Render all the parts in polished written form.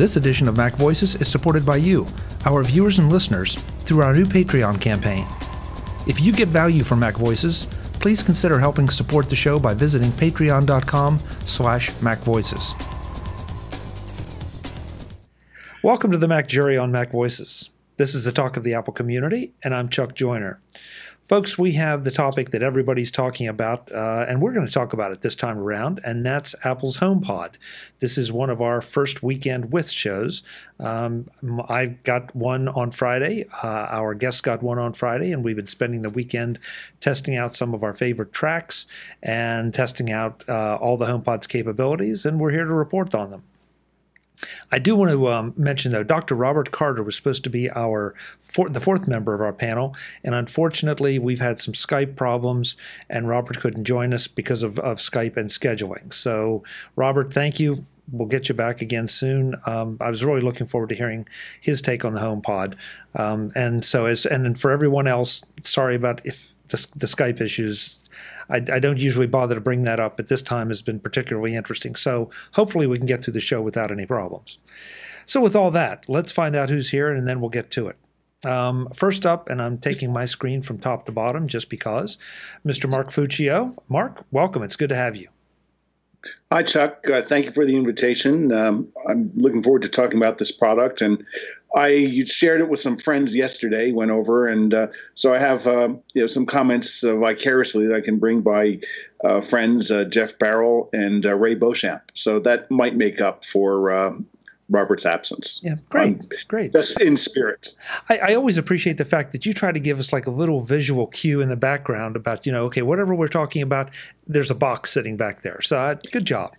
This edition of MacVoices is supported by you, our viewers and listeners, through our new Patreon campaign. If you get value from MacVoices, please consider helping support the show by visiting patreon.com/MacVoices. Welcome to the Mac Jury on MacVoices. This is the talk of the Apple community, and I'm Chuck Joyner. Folks, we have the topic that everybody's talking about, and we're going to talk about it this time around, and that's Apple's HomePod. This is one of our first weekend with shows. I got one on Friday. Our guests got one on Friday, and we've been spending the weekend testing out some of our favorite tracks and testing out all the HomePod's capabilities, and we're here to report on them. I do want to mention, though, Dr. Robert Carter was supposed to be the fourth member of our panel, and unfortunately, we've had some Skype problems, and Robert couldn't join us because of Skype and scheduling. So, Robert, thank you. We'll get you back again soon. I was really looking forward to hearing his take on the HomePod. And for everyone else, sorry about if the Skype issues. I don't usually bother to bring that up, but this time has been particularly interesting. So hopefully we can get through the show without any problems. So with all that, let's find out who's here, and then we'll get to it. First up, and I'm taking my screen from top to bottom just because, Mr. Mark Fuccio. Mark, welcome. It's good to have you. Hi, Chuck. Thank you for the invitation. I'm looking forward to talking about this product, and you shared it with some friends yesterday, went over, and so I have some comments vicariously that I can bring by friends Jeff Barrell and Ray Beauchamp. So that might make up for Robert's absence. Yeah, great. That's in spirit. I always appreciate the fact that you try to give us like a little visual cue in the background about, okay, whatever we're talking about, there's a box sitting back there. So good job.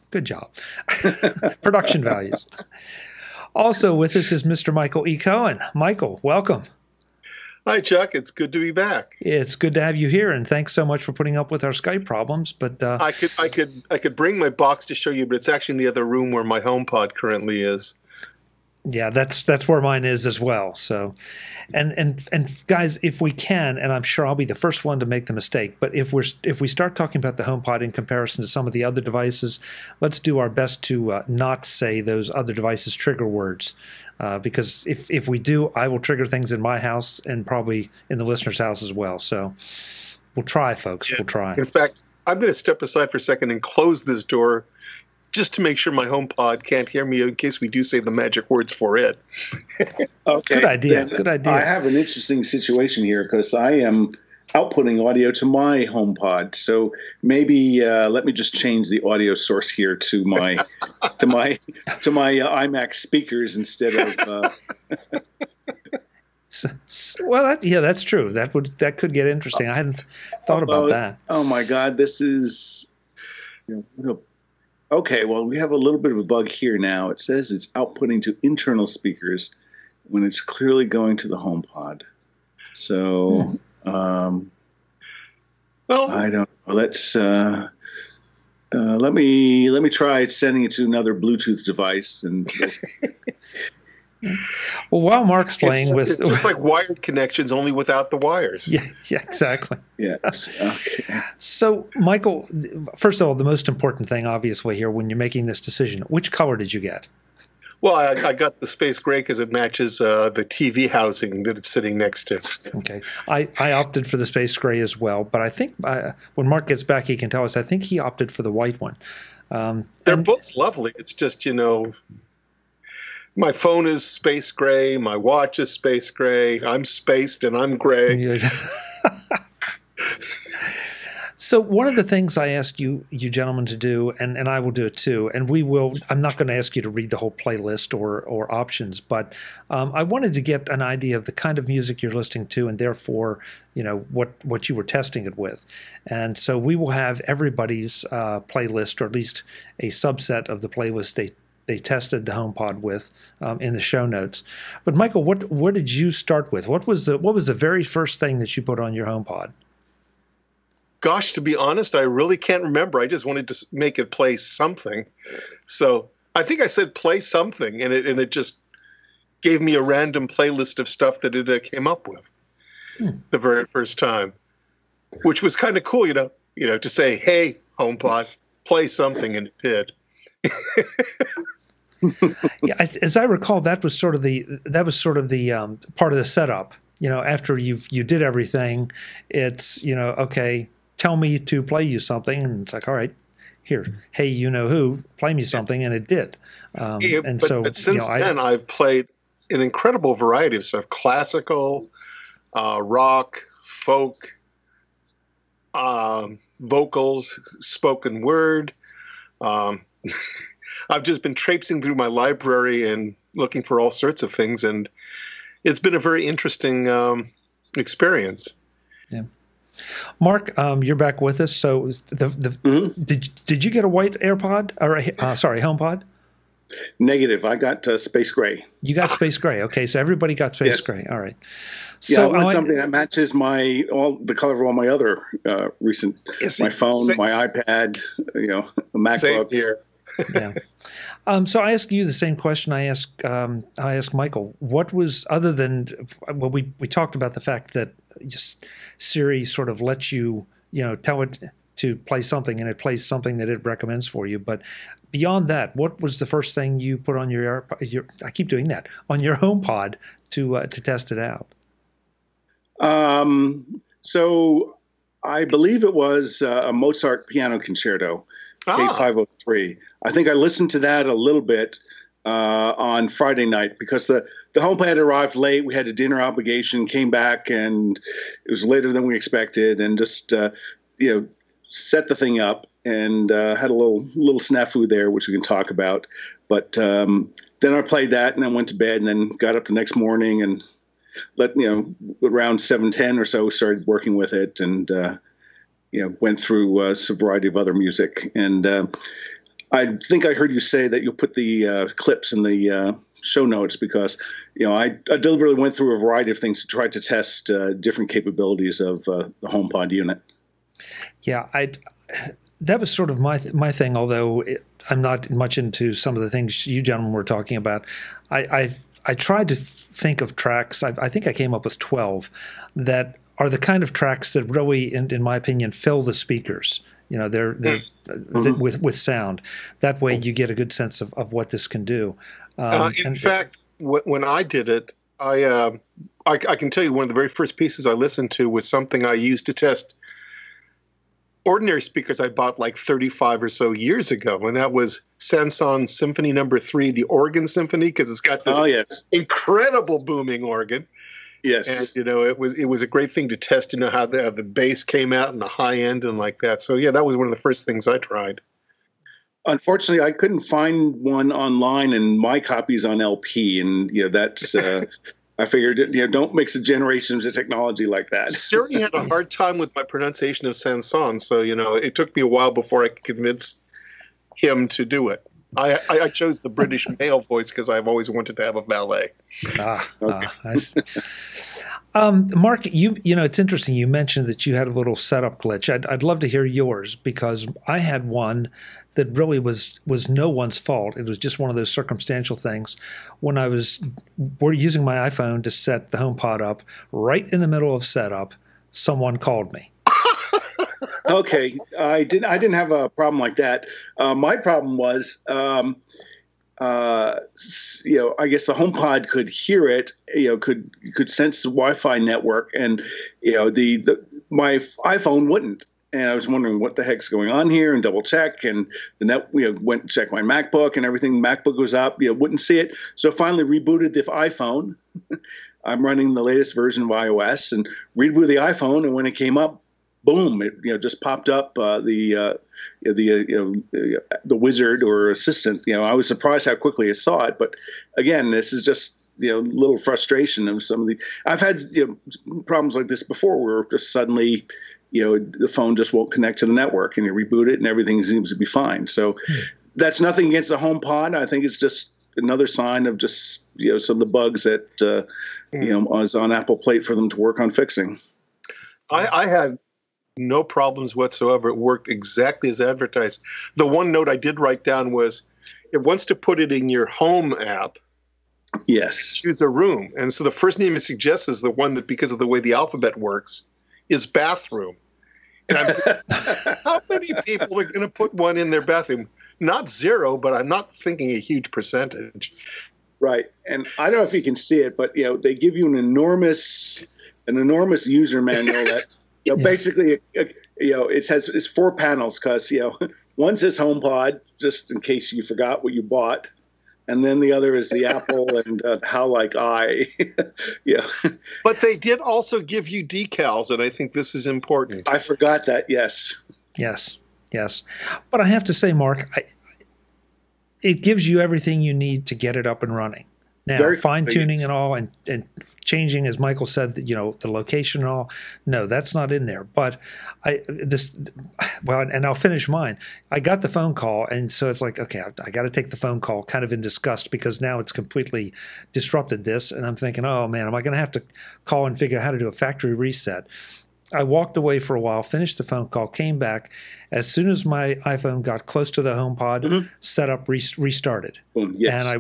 Production values. Also with us is Mr. Michael E. Cohen. Michael, welcome. Hi, Chuck. It's good to be back. It's good to have you here, and thanks so much for putting up with our Skype problems. But I could bring my box to show you, but it's actually in the other room where my HomePod currently is. Yeah, that's where mine is as well. So, and guys, if we can, and I'm sure I'll be the first one to make the mistake, but if we start talking about the HomePod in comparison to some of the other devices, let's do our best to not say those other devices' trigger words, because if we do, I will trigger things in my house and probably in the listener's house as well. So, we'll try, folks. Yeah. We'll try. In fact, I'm going to step aside for a second and close this door, just to make sure my HomePod can't hear me in case we do say the magic words for it. Okay. Good idea. Good idea. I have an interesting situation here because I am outputting audio to my HomePod. So maybe let me just change the audio source here to my iMac speakers instead of. Well, that's true. That could get interesting. I hadn't thought about that. Oh my God, this is. Okay, well, we have a little bit of a bug here now. It says it's outputting to internal speakers when it's clearly going to the HomePod. So, well, I don't know. Let's let me try sending it to another Bluetooth device and. Well, while Mark's playing it's just like wired connections, only without the wires. Yeah, exactly. Yes. Okay. So, Michael, first of all, the most important thing, obviously, here when you're making this decision, which color did you get? Well, I got the space gray because it matches the TV housing that it's sitting next to. Okay. I opted for the space gray as well, but I think when Mark gets back, he can tell us. I think he opted for the white one. They're both lovely. It's just, my phone is space gray. My watch is space gray. I'm spaced and I'm gray. So one of the things I asked you gentlemen to do, and I will do it too, and I'm not going to ask you to read the whole playlist or options, but I wanted to get an idea of the kind of music you're listening to and therefore, what you were testing it with. And so we will have everybody's playlist, or at least a subset of the playlist they tested the HomePod with in the show notes. But Michael, what did you start with? What was the very first thing that you put on your HomePod? Gosh, to be honest, I really can't remember. I just wanted to make it play something. So I think I said play something, and it just gave me a random playlist of stuff that it came up with the very first time, which was kind of cool, to say, hey, HomePod, play something, and it did. Yeah, as I recall, that was sort of the part of the setup. After you did everything, it's okay, tell me to play you something, and it's like, all right, here, hey, you know who, play me something, and it did. But since then, I've played an incredible variety of stuff: classical, rock, folk, vocals, spoken word. I've just been traipsing through my library and looking for all sorts of things, and it's been a very interesting experience. Yeah, Mark, you're back with us. So, did you get a white AirPod or HomePod? Negative. I got space gray. You got space gray. Okay, so everybody got space gray. All right. So I want something that matches the color of all my other recent my phone, my iPad, the MacBook. Same here. Yeah. So I ask you the same question I ask Michael. What was, other than, well, we talked about the fact that just Siri sort of lets you, tell it to play something and it plays something that it recommends for you. But beyond that, what was the first thing you put on I keep doing that, on your HomePod to test it out? So I believe it was a Mozart piano concerto. K503. I think I listened to that a little bit on Friday night because the HomePod arrived late. We had a dinner obligation, came back, and it was later than we expected, and just set the thing up and had a little snafu there, which we can talk about. But then I played that and then went to bed and then got up the next morning and around 7:10 or so started working with it and went through a variety of other music. And I think I heard you say that you'll put the clips in the show notes because, I deliberately went through a variety of things to try to test different capabilities of the HomePod unit. Yeah, that was sort of my thing, although I'm not much into some of the things you gentlemen were talking about. I tried to think of tracks. I think I came up with 12 that are the kind of tracks that really, in my opinion, fill the speakers. They're with sound. That way, you get a good sense of what this can do. In fact, when I did it, I can tell you one of the very first pieces I listened to was something I used to test ordinary speakers I bought like 35 or so years ago, and that was Saint-Saëns Symphony No. 3, the organ symphony, because it's got this incredible booming organ. Yes, and it was a great thing to test. How the bass came out and the high end and like that. So yeah, that was one of the first things I tried. Unfortunately, I couldn't find one online, and my copy's on LP, and that's. I figured, don't mix the generations of technology like that. Siri had a hard time with my pronunciation of Saint-Saëns, so it took me a while before I could convince him to do it. I chose the British male voice because I've always wanted to have a valet. I see. Mark, it's interesting. You mentioned that you had a little setup glitch. I'd love to hear yours because I had one that really was no one's fault. It was just one of those circumstantial things. When we're using my iPhone to set the HomePod up, right in the middle of setup, someone called me. Okay, I didn't have a problem like that. My problem was, I guess the HomePod could hear it. Could sense the Wi-Fi network, and my iPhone wouldn't. And I was wondering what the heck's going on here, and double check. And the net, went and checked my MacBook, and everything. MacBook was up, wouldn't see it. So finally rebooted the iPhone. I'm running the latest version of iOS, and rebooted the iPhone, and when it came up, boom! It just popped up the wizard or assistant. I was surprised how quickly I saw it. But again, this is just little frustration of some of the. I've had problems like this before, where just suddenly the phone just won't connect to the network, and you reboot it, and everything seems to be fine. So that's nothing against the HomePod. I think it's just another sign of just some of the bugs that was on Apple plate for them to work on fixing. I had no problems whatsoever. It worked exactly as advertised. The one note I did write down was it wants to put it in your home app. Yes. Choose a room. And so the first name it suggests is the one that, because of the way the alphabet works, is bathroom. And I'm thinking, how many people are going to put one in their bathroom? not zero, but I'm not thinking a huge percentage. Right. And I don't know if you can see it, but they give you an enormous user manual that basically it's 4 panels because one says HomePod, just in case you forgot what you bought. And then the other is the Apple and how like I. Yeah. But they did also give you decals, and I think this is important. I forgot that, yes. Yes. But I have to say, Mark, it gives you everything you need to get it up and running. Now, fine-tuning and all and changing, as Michael said, the location and all, no, that's not in there. But and I'll finish mine. I got the phone call, and so it's like, okay, I got to take the phone call kind of in disgust because now it's completely disrupted this. And I'm thinking, oh, man, am I going to have to call and figure out how to do a factory reset? I walked away for a while, finished the phone call, came back. As soon as my iPhone got close to the HomePod, setup restarted. Yes.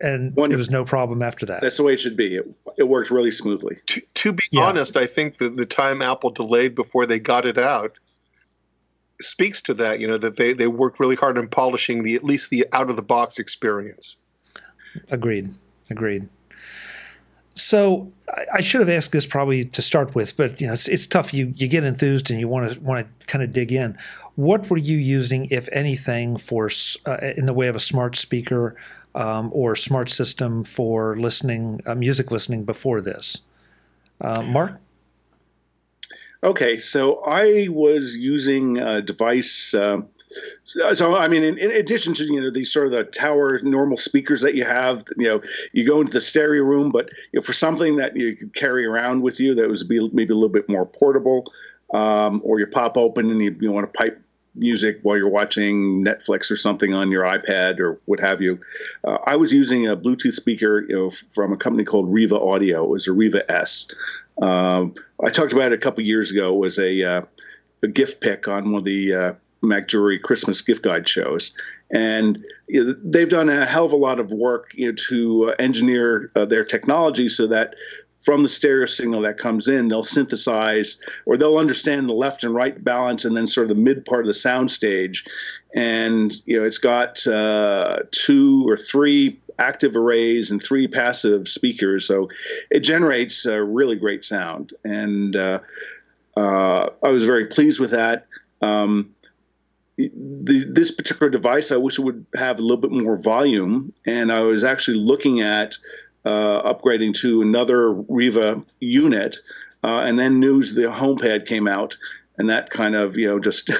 And it was no problem after that. That's the way it should be. It worked really smoothly. To be honest, I think that the time Apple delayed before they got it out speaks to that, that they worked really hard on polishing at least the out-of-the-box experience. Agreed. So I should have asked this probably to start with, but it's tough. You get enthused and you want to kind of dig in. What were you using, if anything, for in the way of a smart speaker or smart system for listening, music listening before this? Mark? Okay, so I was using a device. So I mean, in addition to these sort of the tower normal speakers that you have, you go into the stereo room, but for something that you could carry around with you that was maybe a little bit more portable, or you pop open and you want to pipe music while you're watching Netflix or something on your iPad or what have you. I was using a Bluetooth speaker, from a company called Riva Audio. It was a Riva S. I talked about it a couple years ago. It was a gift pick on one of the MacJury Christmas gift guide shows, and they've done a hell of a lot of work to engineer their technology so that from the stereo signal that comes in, they'll synthesize or they'll understand the left and right balance and then sort of the mid part of the sound stage. And, it's got 2 or 3 active arrays and 3 passive speakers. So it generates a really great sound. And I was very pleased with that. This particular device, I wish it would have a little bit more volume. And I was actually looking at upgrading to another Riva unit, and then news the HomePod came out, and that kind of just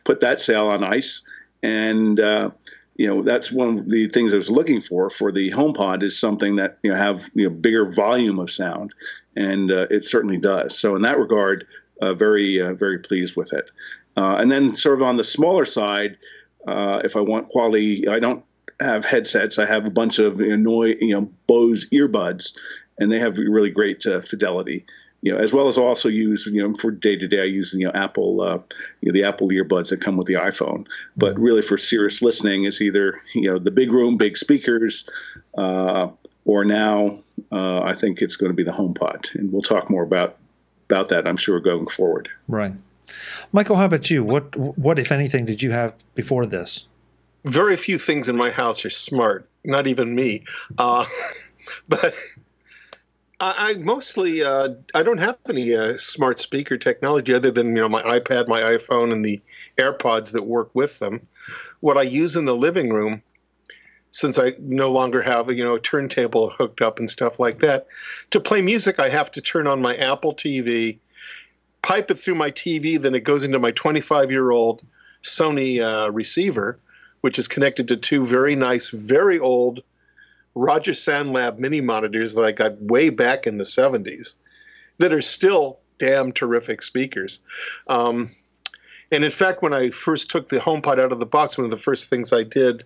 put that sail on ice. And that's one of the things I was looking for the HomePod is something that have bigger volume of sound, and it certainly does. So in that regard, very very pleased with it. And then sort of on the smaller side, if I want quality, I don't have headsets. I have a bunch of Bose earbuds, and they have really great fidelity. As well as also use for day to day. I use Apple the Apple earbuds that come with the iPhone. But really for serious listening, it's either the big room, big speakers, or now I think it's going to be the HomePod, and we'll talk more about that, I'm sure, going forward. Right, Michael. How about you? What if anything did you have before this? Very few things in my house are smart, not even me. But I mostly, I don't have any smart speaker technology other than, my iPad, my iPhone, and the AirPods that work with them. What I use in the living room, since I no longer have a turntable hooked up and stuff like that, to play music, I have to turn on my Apple TV, pipe it through my TV, then it goes into my 25-year-old Sony receiver, which is connected to 2 very nice, very old Roger Sandlab mini monitors that I got way back in the 70s that are still damn terrific speakers. And in fact, when I first took the HomePod out of the box, one of the first things I did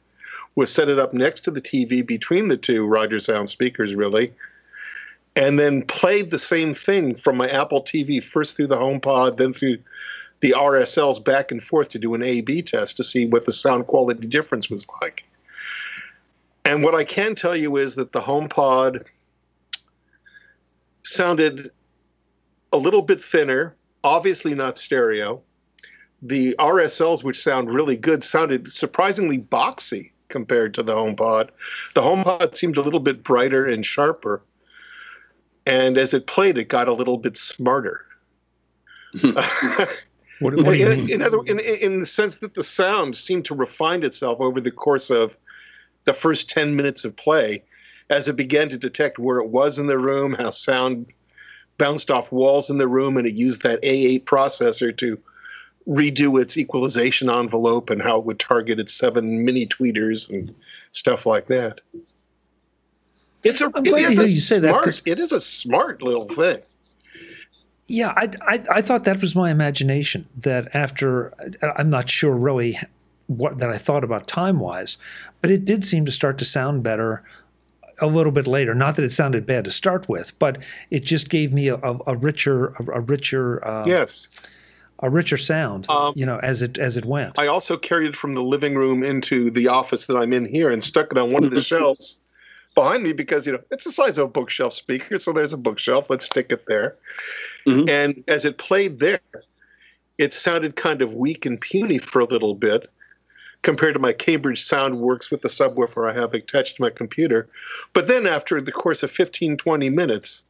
was set it up next to the TV between the 2 Roger Sound speakers, really, and then played the same thing from my Apple TV, first through the HomePod, then through the RSLs back and forth to do an A/B test to see what the sound quality difference was like. And what I can tell you is that the HomePod sounded a little bit thinner, obviously not stereo, the RSLs, which sound really good, sounded surprisingly boxy compared to the HomePod. The HomePod seemed a little bit brighter and sharper. And as it played, it got a little bit smarter. What do you mean? In the sense that the sound seemed to refine itself over the course of the first 10 minutes of play, as it began to detect where it was in the room, how sound bounced off walls in the room, and it used that A8 processor to redo its equalization envelope and how it would target its 7 mini tweeters and stuff like that. It is a smart little thing. Yeah, I thought that was my imagination, that after, I'm not sure really what that I thought about time-wise, but it did seem to start to sound better a little bit later. Not that it sounded bad to start with, but it just gave me a richer yes. A richer sound, as it went. I also carried it from the living room into the office that I'm in here and stuck it on one of the shelves behind me because, it's the size of a bookshelf speaker, so there's a bookshelf. Let's stick it there. Mm-hmm. And as it played there, it sounded kind of weak and puny for a little bit compared to my Cambridge Soundworks with the subwoofer I have attached to my computer. But then after the course of 15, 20 minutes,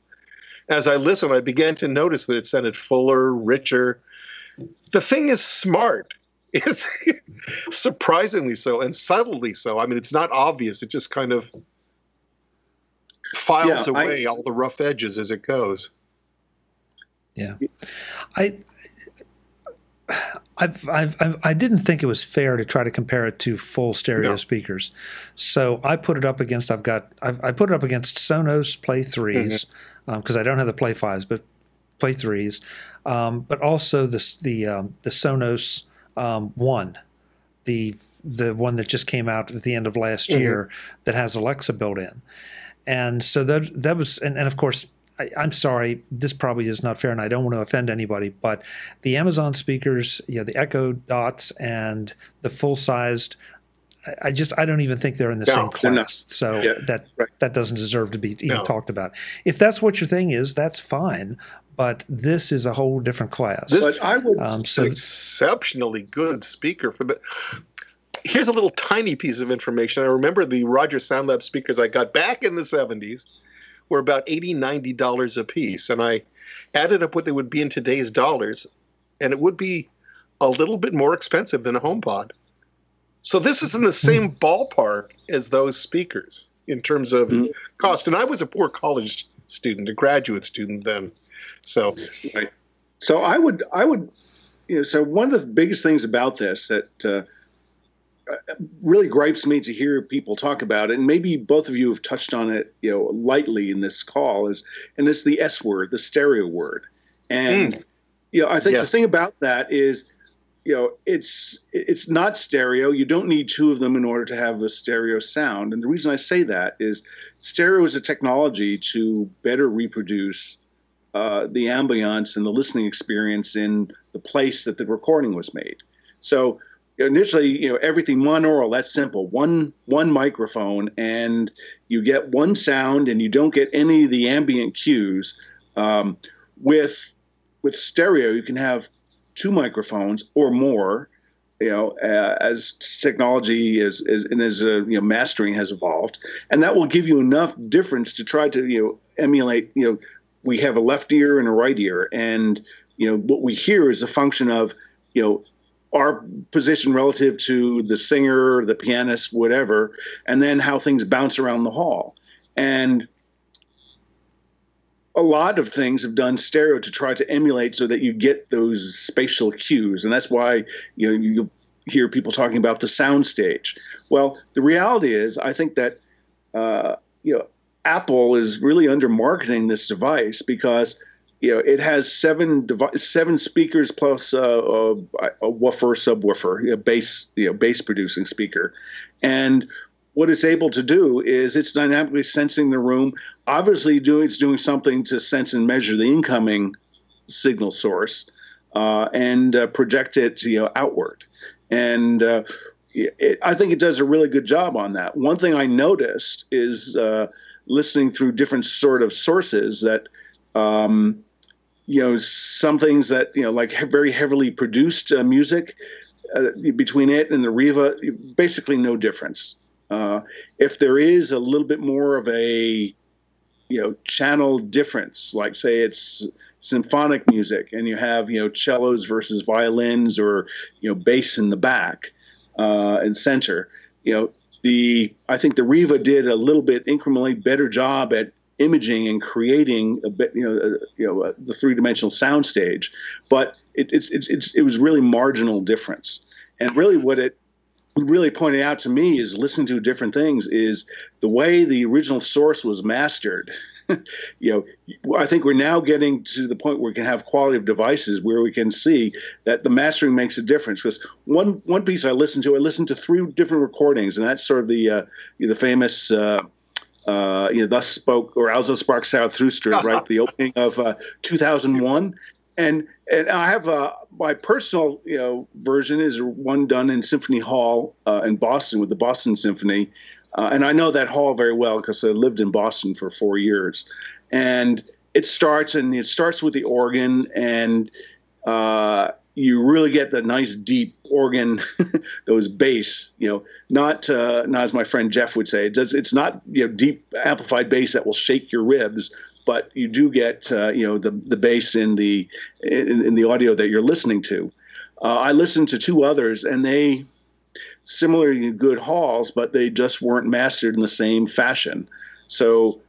as I listened, I began to notice that it sounded fuller, richer. The thing is smart. It's surprisingly so and subtly so. I mean, it's not obvious. It just kind of files away all the rough edges as it goes. Yeah. I didn't think it was fair to try to compare it to full stereo speakers. So I put it up against, I put it up against Sonos Play 3s, because I don't have the Play 5s, but Play 3s, but also the Sonos One, the one that just came out at the end of last year that has Alexa built in. And so that was, and of course, I'm sorry, this probably is not fair, and I don't want to offend anybody, but the Amazon speakers, the Echo Dots and the full-sized, I don't even think they're in the same class. So that doesn't deserve to be even talked about. If that's what your thing is, that's fine. But this is a whole different class. This I would exceptionally good speaker for the. Here's a little tiny piece of information. I remember the Rogers SoundLab speakers I got back in the 70s were about $80, $90 a piece. And I added up what they would be in today's dollars, and it would be a little bit more expensive than a HomePod. So this is in the same ballpark as those speakers in terms of cost. And I was a poor college student, a graduate student then. So, so I would, so one of the biggest things about this that really gripes me to hear people talk about it, and maybe both of you have touched on it, lightly in this call, and it's the S word, the stereo word. And, I think the thing about that is, it's not stereo. You don't need two of them in order to have a stereo sound. And the reason I say that is stereo is a technology to better reproduce the ambiance and the listening experience in the place that the recording was made. So initially, everything monaural, that's simple. One microphone, and you get one sound, and you don't get any of the ambient cues. With stereo, you can have two microphones or more, as technology as mastering has evolved, and that will give you enough difference to try to emulate. We have a left ear and a right ear, and what we hear is a function of our position relative to the singer, the pianist, whatever, and then how things bounce around the hall. And a lot of things have done stereo to try to emulate so that you get those spatial cues. And that's why you hear people talking about the sound stage. Well, the reality is, I think that Apple is really under marketing this device because it has seven speakers plus a woofer, subwoofer, bass producing speaker. And what it's able to do is it's dynamically sensing the room. Obviously, it's doing something to sense and measure the incoming signal source and project it outward. And I think it does a really good job on that. One thing I noticed is listening through different sort of sources that some things that, like very heavily produced music, between it and the Riva, basically no difference. If there is a little bit more of a, channel difference, like say it's symphonic music and you have, cellos versus violins, or, bass in the back and center, I think the Riva did a little bit incrementally better job at imaging and creating a bit, the three-dimensional soundstage, but it was really marginal difference. And really what it really pointed out to me is, listening to different things, is the way the original source was mastered. I think we're now getting to the point where we can have quality of devices where we can see that the mastering makes a difference. Because one piece I listened to 3 different recordings, and that's sort of the famous Thus Spoke, or Also Spark Zarathustra, right? The opening of 2001. And I have my personal, version is one done in Symphony Hall in Boston with the Boston Symphony. And I know that hall very well because I lived in Boston for 4 years. And it starts with the organ, and you really get the nice deep organ, those bass, not as my friend Jeff would say, it's not, deep amplified bass that will shake your ribs, but you do get, the bass in the audio that you're listening to. I listened to 2 others, and they similarly good halls, but they just weren't mastered in the same fashion. So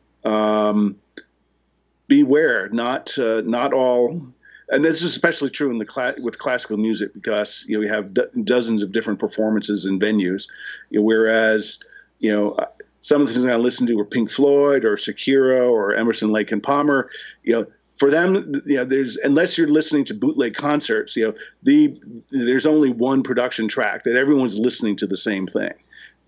beware, not all. And this is especially true in with classical music, because we have dozens of different performances and venues, whereas some of the things I listen to were Pink Floyd or Shakira or Emerson, Lake and Palmer. For them, there's, unless you're listening to bootleg concerts, there's only one production track that everyone's listening to the same thing.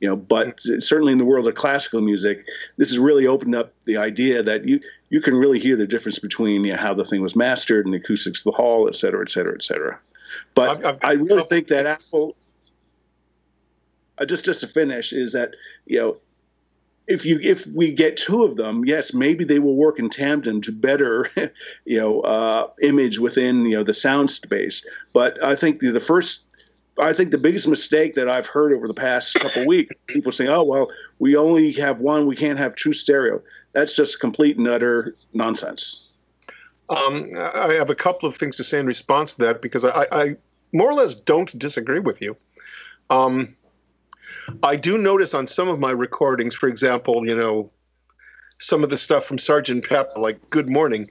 But certainly in the world of classical music, this has really opened up the idea that you can really hear the difference between how the thing was mastered and the acoustics of the hall, et cetera, et cetera, et cetera. But I really think that Apple, just to finish, is that if we get 2 of them, yes, maybe they will work in tandem to better image within the sound space. But I think the biggest mistake that I've heard over the past couple of weeks, people saying, "Oh, well, we only have one, we can't have true stereo." That's just complete and utter nonsense. I have a couple of things to say in response to that, because I more or less don't disagree with you. I do notice on some of my recordings, for example, some of the stuff from Sgt. Pepper, like Good Morning,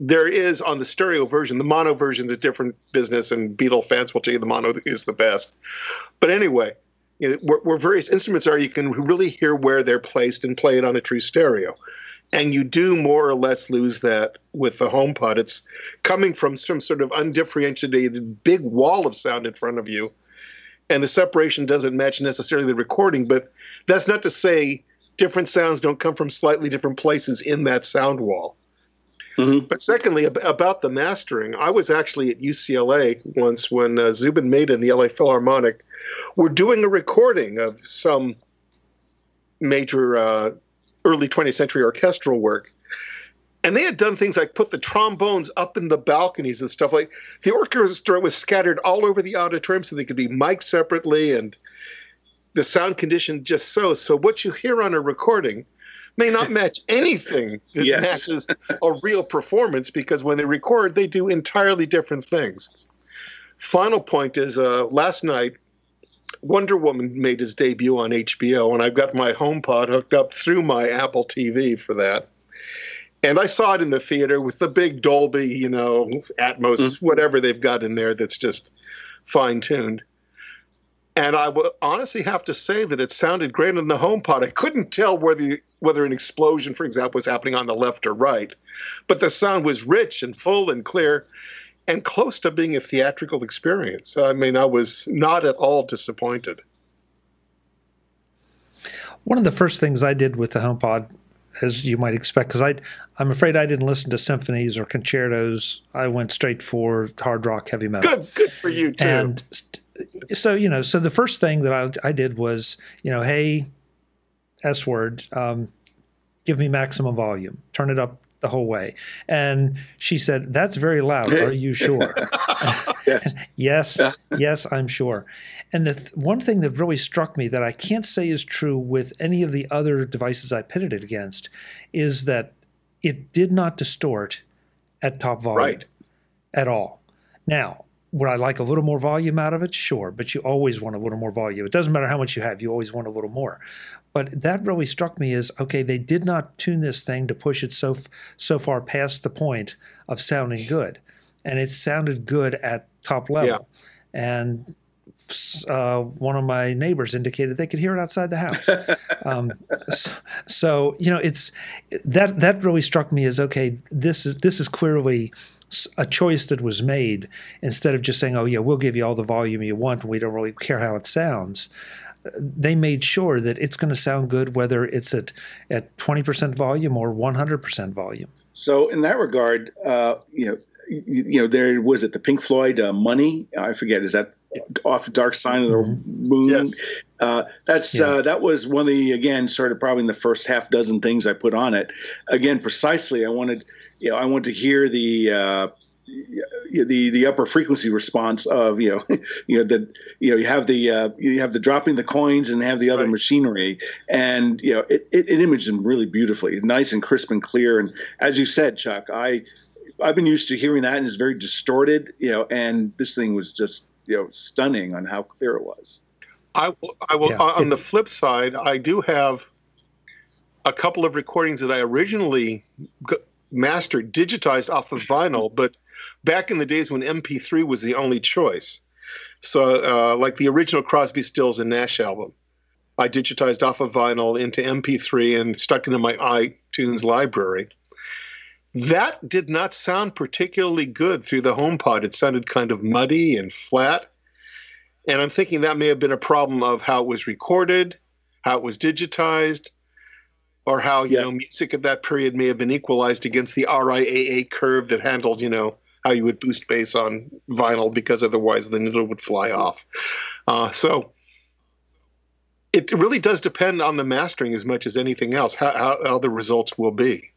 there is, on the stereo version, the mono version is a different business, and Beatle fans will tell you the mono is the best. But anyway, where various instruments are, you can really hear where they're placed and play it on a true stereo. And you do more or less lose that with the HomePod. It's coming from some sort of undifferentiated big wall of sound in front of you, and the separation doesn't match necessarily the recording. But that's not to say different sounds don't come from slightly different places in that sound wall. Mm-hmm. But secondly, about the mastering, I was actually at UCLA once when Zubin Mehta and the LA Philharmonic were doing a recording of some major early 20th century orchestral work. And they had done things like put the trombones up in the balconies and stuff. Like, the orchestra was scattered all over the auditorium so they could be mic'd separately, and the sound condition just so. So what you hear on a recording may not match anything that matches a real performance, because when they record, they do entirely different things. Final point is, last night, Wonder Woman made his debut on HBO, and I've got my HomePod hooked up through my Apple TV for that. And I saw it in the theater with the big Dolby, Atmos, whatever they've got in there that's just fine-tuned. And I would honestly have to say that it sounded great on the HomePod. I couldn't tell whether an explosion, for example, was happening on the left or right. But the sound was rich and full and clear and close to being a theatrical experience. I mean, I was not at all disappointed. One of the first things I did with the HomePod, as you might expect, because I'm afraid I didn't listen to symphonies or concertos. I went straight for hard rock, heavy metal. Good for you, too. And so, so the first thing that I did was, hey, S word, give me maximum volume. Turn it up the whole way. And she said, "That's very loud. Are you sure?" Yes. Yes, I'm sure. And the one thing that really struck me that I can't say is true with any of the other devices I pitted it against is that it did not distort at top volume at all. Now, would I like a little more volume out of it? Sure, but you always want a little more volume. It doesn't matter how much you have. You always want a little more. But that really struck me as, okay, they did not tune this thing to push it so far past the point of sounding good. And it sounded good at top level. Yeah. And one of my neighbors indicated they could hear it outside the house. So it's that really struck me as, okay, this is clearly a choice that was made instead of just saying, "Oh yeah, we'll give you all the volume you want and we don't really care how it sounds." They made sure that it's going to sound good whether it's at 20% volume or 100% volume. So in that regard, there was it the Pink Floyd "Money"? I forget. Is that Off the Dark Side of the Moon? Yes. That was one of the, again, sort of probably in the first half dozen things I put on it. Again, precisely, I wanted to hear the upper frequency response of you have the dropping the coins and have the other machinery, and it imaged them really beautifully, nice and crisp and clear. And as you said, Chuck, I've been used to hearing that, and it's very distorted, and this thing was just stunning on how clear it was. I will. Yeah. On the flip side, I do have a couple of recordings that I originally mastered, digitized off of vinyl, but back in the days when MP3 was the only choice. So like the original Crosby, Stills and Nash album, I digitized off of vinyl into MP3 and stuck it in my iTunes library. That did not sound particularly good through the HomePod. It sounded kind of muddy and flat. And I'm thinking that may have been a problem of how it was recorded, how it was digitized, or how, music at that period may have been equalized against the RIAA curve that handled, how you would boost bass on vinyl, because otherwise the needle would fly off. So it really does depend on the mastering as much as anything else, how the results will be.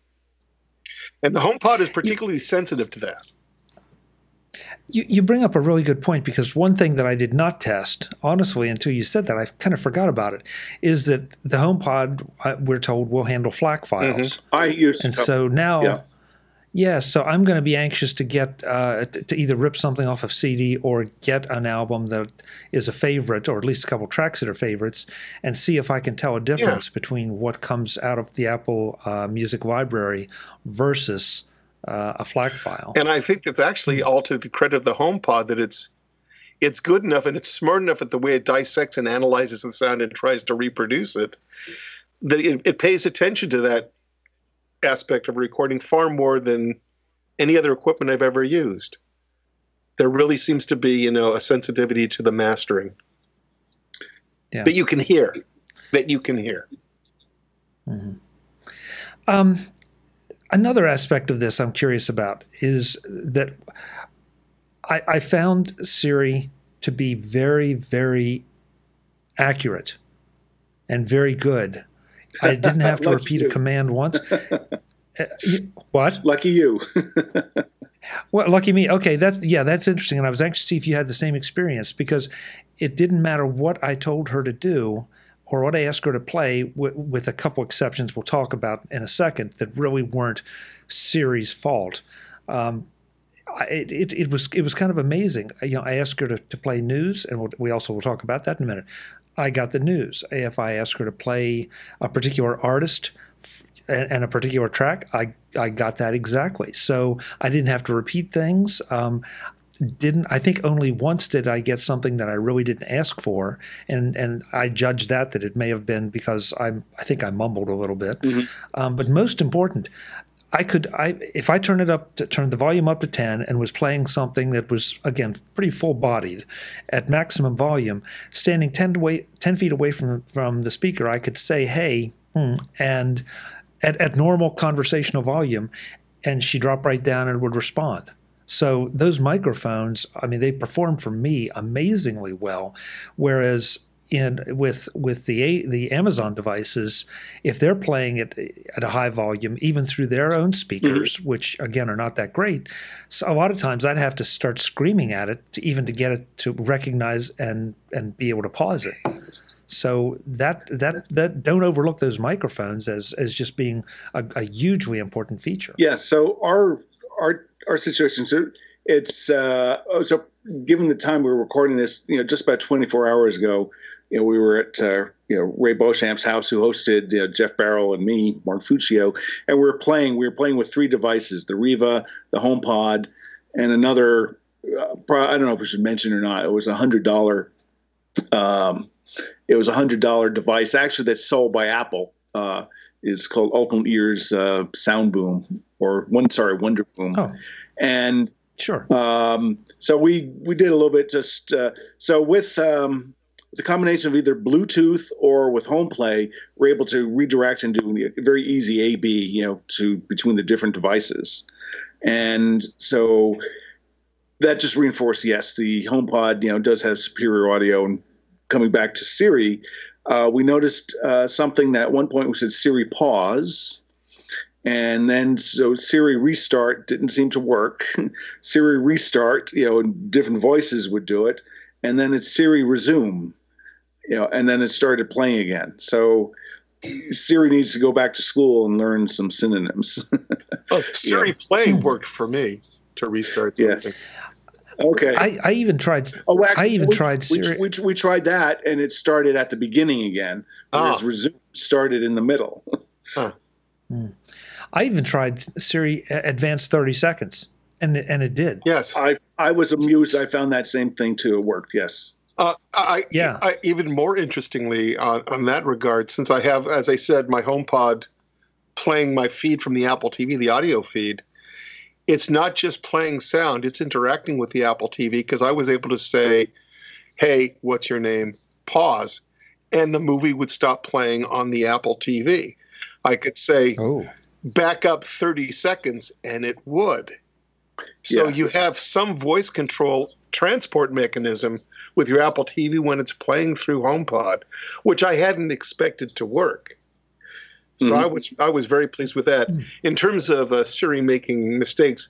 And the HomePod is particularly sensitive to that. You bring up a really good point, because one thing that I did not test, honestly, until you said that, I kind of forgot about it, is that the HomePod, we're told, will handle FLAC files. I use and so now, so I'm going to be anxious to get to either rip something off of CD or get an album that is a favorite, or at least a couple tracks that are favorites, and see if I can tell a difference between what comes out of the Apple Music library versus a FLAC file. And I think that's actually all to the credit of the HomePod, that it's good enough and it's smart enough at the way it dissects and analyzes the sound and tries to reproduce it, that it pays attention to that aspect of recording far more than any other equipment I've ever used. There really seems to be, a sensitivity to the mastering that you can hear. Mm-hmm. Another aspect of this I'm curious about is that I found Siri to be very, very accurate and very good. I didn't have to repeat a command once. What? Lucky you. Well, lucky me. Okay, that's interesting. And I was anxious to see if you had the same experience, because it didn't matter what I told her to do or what I asked her to play, with a couple exceptions we'll talk about in a second, that really weren't Siri's fault. It was kind of amazing. I asked her to play news, and we also will talk about that in a minute. I got the news. If I asked her to play a particular artist and a particular track, I got that exactly. So I didn't have to repeat things. I think only once did I get something that I really didn't ask for, and I judged that it may have been because I think I mumbled a little bit. Mm-hmm. But most important, if I turned the volume up to 10 and was playing something that was, again, pretty full-bodied at maximum volume, standing 10 feet away from the speaker, I could say, "Hey," and at normal conversational volume, and she dropped right down and would respond. So those microphones, they perform for me amazingly well, whereas with the Amazon devices, if they're playing it at a high volume, even through their own speakers, which again are not that great, so a lot of times I'd have to start screaming at it to get it to recognize and be able to pause it. So that don't overlook those microphones as just being a hugely important feature. Yeah. So our situation. So it's so given the time we were recording this, just about 24 hours ago. We were at Ray Beauchamp's house, who hosted Jeff Barrow and me, Mark Fuccio, and we were playing with 3 devices: the Riva, the HomePod, and another. I don't know if we should mention or not. It was $100. It was $100 device, actually, that's sold by Apple. It's called Open Ears Sound Boom, Wonder Boom, and sure. So we did a little bit just so with. The combination of either Bluetooth or with HomePlay, we're able to redirect and do a very easy A/B, to between the different devices, and so that just reinforced. Yes, the HomePod, does have superior audio. And coming back to Siri, we noticed something that at one point we said Siri pause, and then so Siri restart didn't seem to work. Siri restart, different voices would do it, and then it's Siri resume. And then it started playing again. So Siri needs to go back to school and learn some synonyms. Siri Play worked for me to restart something. Yes. Okay. I even tried. Tried Siri. We tried that, and it started at the beginning again. Whereas resume started in the middle. I even tried Siri Advanced 30 seconds, and it did. Yes. I was amused. I found that same thing too. It worked. Yes. I even more interestingly on that regard, since I have, as I said, my HomePod playing my feed from the Apple TV, the audio feed, it's not just playing sound, it's interacting with the Apple TV, because I was able to say, hey, what's your name? Pause. And the movie would stop playing on the Apple TV. I could say, back up 30 seconds, and it would. So you have some voice control transport mechanism with your Apple TV when it's playing through HomePod, which I hadn't expected to work. So I was very pleased with that. In terms of Siri making mistakes,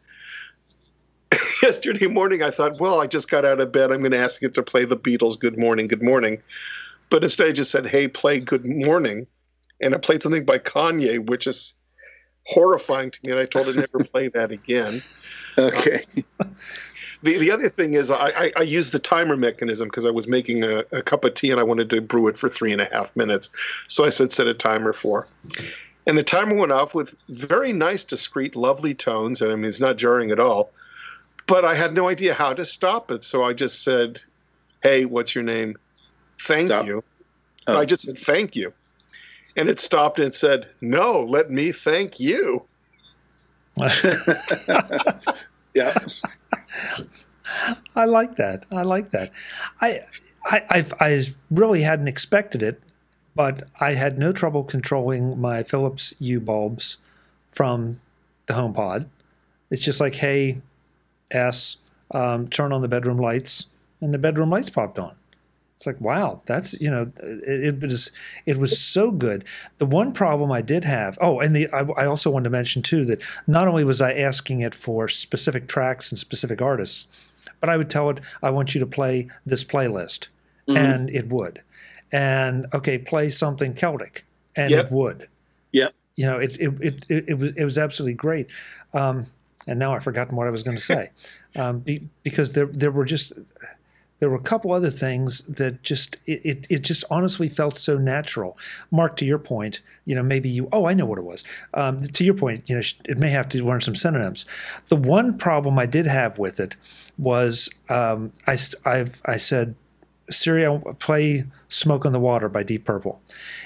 yesterday morning I thought, well, I just got out of bed. I'm going to ask it to play the Beatles' Good Morning, Good Morning. But instead I just said, hey, play Good Morning. And it played something by Kanye, which is horrifying to me. And I told it never play that again. Okay. The other thing is I used the timer mechanism because I was making a cup of tea and I wanted to brew it for 3.5 minutes. So I said set a timer for. And the timer went off with very nice, discreet, lovely tones. And I mean, it's not jarring at all. But I had no idea how to stop it. So I just said, hey, what's your name? Thank you. Oh. I just said, thank you. And it stopped and it said, no, let me thank you. Yeah. I like that. I really hadn't expected it, but I had no trouble controlling my Philips Hue bulbs from the HomePod. It's just like, hey, turn on the bedroom lights, and the bedroom lights popped on. It's like, wow, that's, it was so good. The one problem I did have, I also wanted to mention too that not only was I asking it for specific tracks and specific artists, but I would tell it, I want you to play this playlist, and it would. And okay, play something Celtic, and it would. Yep. It was absolutely great. And now I've forgotten what I was going to say, because there were a couple other things that just it just honestly felt so natural. Mark, to your point, maybe I know what it was. To your point, it may have to learn some synonyms. The one problem I did have with it was I said, Siri, I play "Smoke on the Water" by Deep Purple,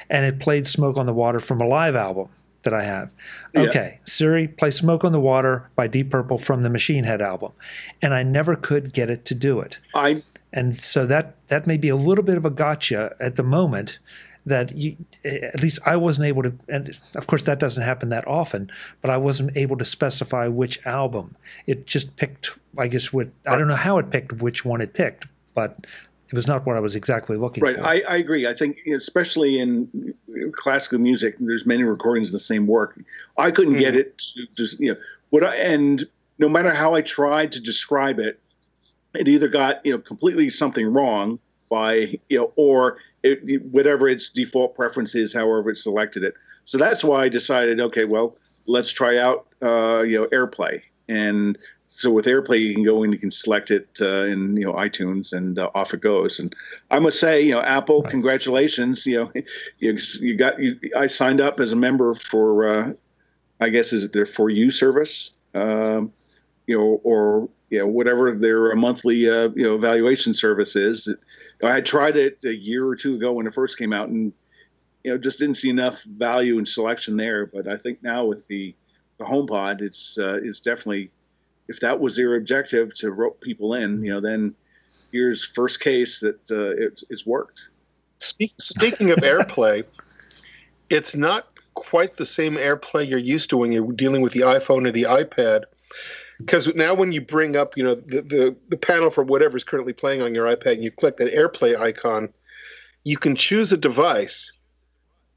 and it played "Smoke on the Water" from a live album that I have. Okay, Siri, play "Smoke on the Water" by Deep Purple from the Machine Head album, and I never could get it to do it. And so that may be a little bit of a gotcha at the moment, that at least I wasn't able to, and of course that doesn't happen that often, but I wasn't able to specify which album. It just picked, I guess, I don't know how it picked which one it picked, but It was not what I was exactly looking Right. for. I agree. I think, especially in classical music, there's many recordings of the same work. I couldn't get it to just, and no matter how I tried to describe it, it either got, completely something wrong by, or whatever its default preference is, however it selected it. So that's why I decided, okay, well, let's try out, AirPlay. And so with AirPlay, you can go and you can select it in iTunes, and off it goes. And I must say, Apple, Right. congratulations. I signed up as a member for, I guess, is it their For You service, or whatever their monthly evaluation service is. I had tried it a year or two ago when it first came out, and just didn't see enough value and selection there. But I think now with the HomePod, it's definitely, if that was their objective to rope people in, then here's first case that it's worked. Speaking of AirPlay, it's not quite the same AirPlay you're used to when you're dealing with the iPhone or the iPad. Because now when you bring up, the panel for whatever's currently playing on your iPad, and you click that AirPlay icon, you can choose a device,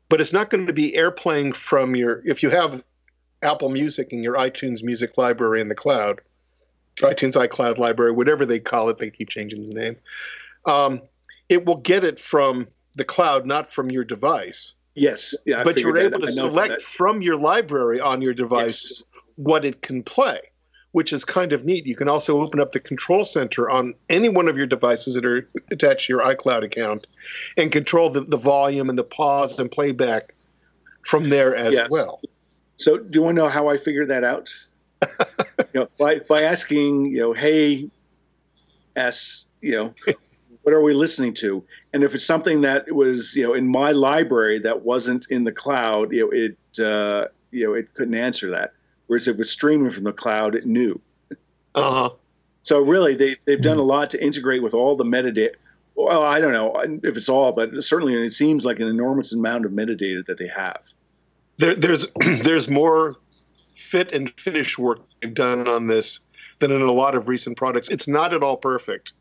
but it's not going to be AirPlaying from if you have Apple Music in your iTunes Music library in the cloud, iTunes iCloud library, whatever they call it, they keep changing the name. It will get it from the cloud, not from your device. Yes. Yeah, but you're able to select from your library on your device what it can play, which is kind of neat. You can also open up the control center on any one of your devices that are attached to your iCloud account and control the volume and the pause and playback from there as well. So do you want to know how I figured that out? By asking, hey, S, what are we listening to? And if it's something that was, in my library that wasn't in the cloud, it couldn't answer that. Whereas if it was streaming from the cloud, it knew. So really, they've done a lot to integrate with all the metadata. Well, I don't know if it's all, but certainly it seems like an enormous amount of metadata that they have. There's more fit and finish work they've done on this than in a lot of recent products. It's not at all perfect,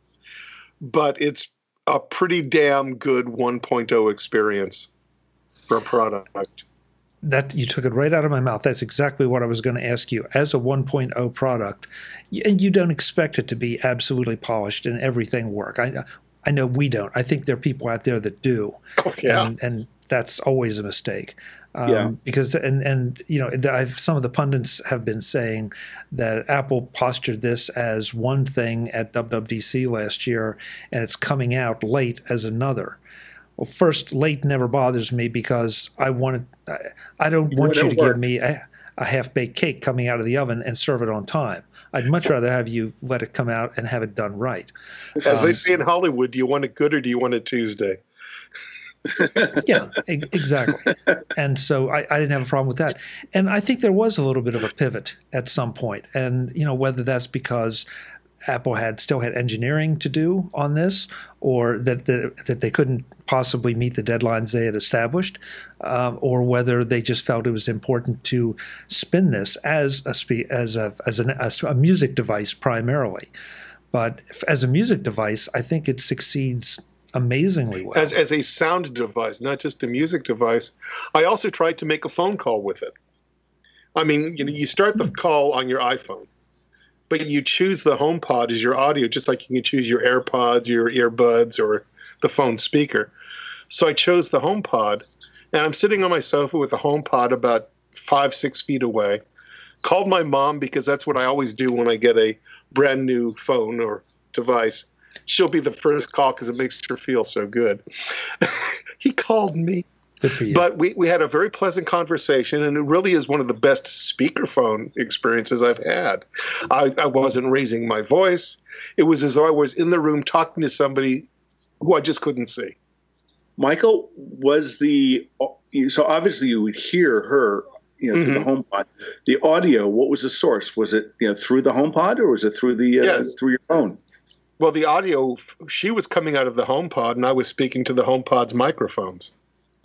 but it's a pretty damn good 1.0 experience for a product. That you took it right out of my mouth. That's exactly what I was going to ask you. As a 1.0 product, and you don't expect it to be absolutely polished and everything work. I know we don't. I think there are people out there that do. And that's always a mistake. Because some of the pundits have been saying that Apple postured this as one thing at WWDC last year, and it's coming out late as another. Well, first, late never bothers me because I don't want you to give me a half-baked cake coming out of the oven and serve it on time. I'd much rather have you let it come out and have it done right. As they say in Hollywood, do you want it good or do you want it Tuesday? Yeah, exactly. And so I didn't have a problem with that. And I think there was a little bit of a pivot at some point. And, whether that's because Apple still had engineering to do on this, or that they couldn't possibly meet the deadlines they had established, or whether they just felt it was important to spin this as a music device primarily. But as a music device, I think it succeeds amazingly well. As a sound device, not just a music device. I also tried to make a phone call with it. I mean, you start the call on your iPhone, but you choose the HomePod as your audio, just like you can choose your AirPods, your earbuds, or the phone speaker. So I chose the HomePod, and I'm sitting on my sofa with the HomePod about 5-6 feet away. Called my mom because that's what I always do when I get a brand new phone or device. She'll be the first call because it makes her feel so good. He called me. Good for you. But we had a very pleasant conversation, and it really is one of the best speakerphone experiences I've had. I wasn't raising my voice. It was as though I was in the room talking to somebody who I just couldn't see. Michael, so obviously you would hear her, through the HomePod. The audio, what was the source? Was it, through the HomePod, or was it through through your phone? Well, the audio, she was coming out of the HomePod, and I was speaking to the HomePod's microphones.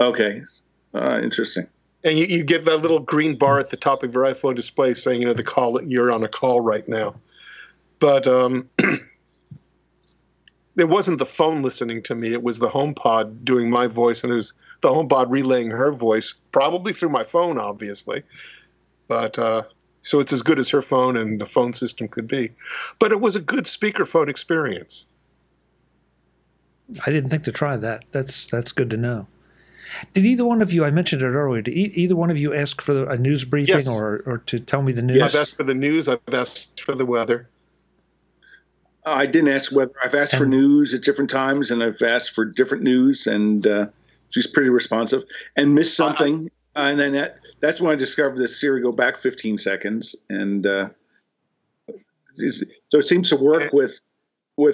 Okay. Interesting. And you get that little green bar at the top of your iPhone display saying, the call, you're on a call right now. But it wasn't the phone listening to me. It was the HomePod doing my voice, and it was the HomePod relaying her voice, probably through my phone, obviously. But so it's as good as her phone and the phone system could be. But it was a good speakerphone experience. I didn't think to try that. That's good to know. Did either one of you, I mentioned it earlier, did either one of you ask for a news briefing Yes. or to tell me the news? Yeah, I've asked for the news. I've asked for the weather. I didn't ask whether I've asked for news at different times, and I've asked for different news, and she's pretty responsive. And missed something, and then that's when I discovered that Siri go back 15 seconds, and so it seems to work with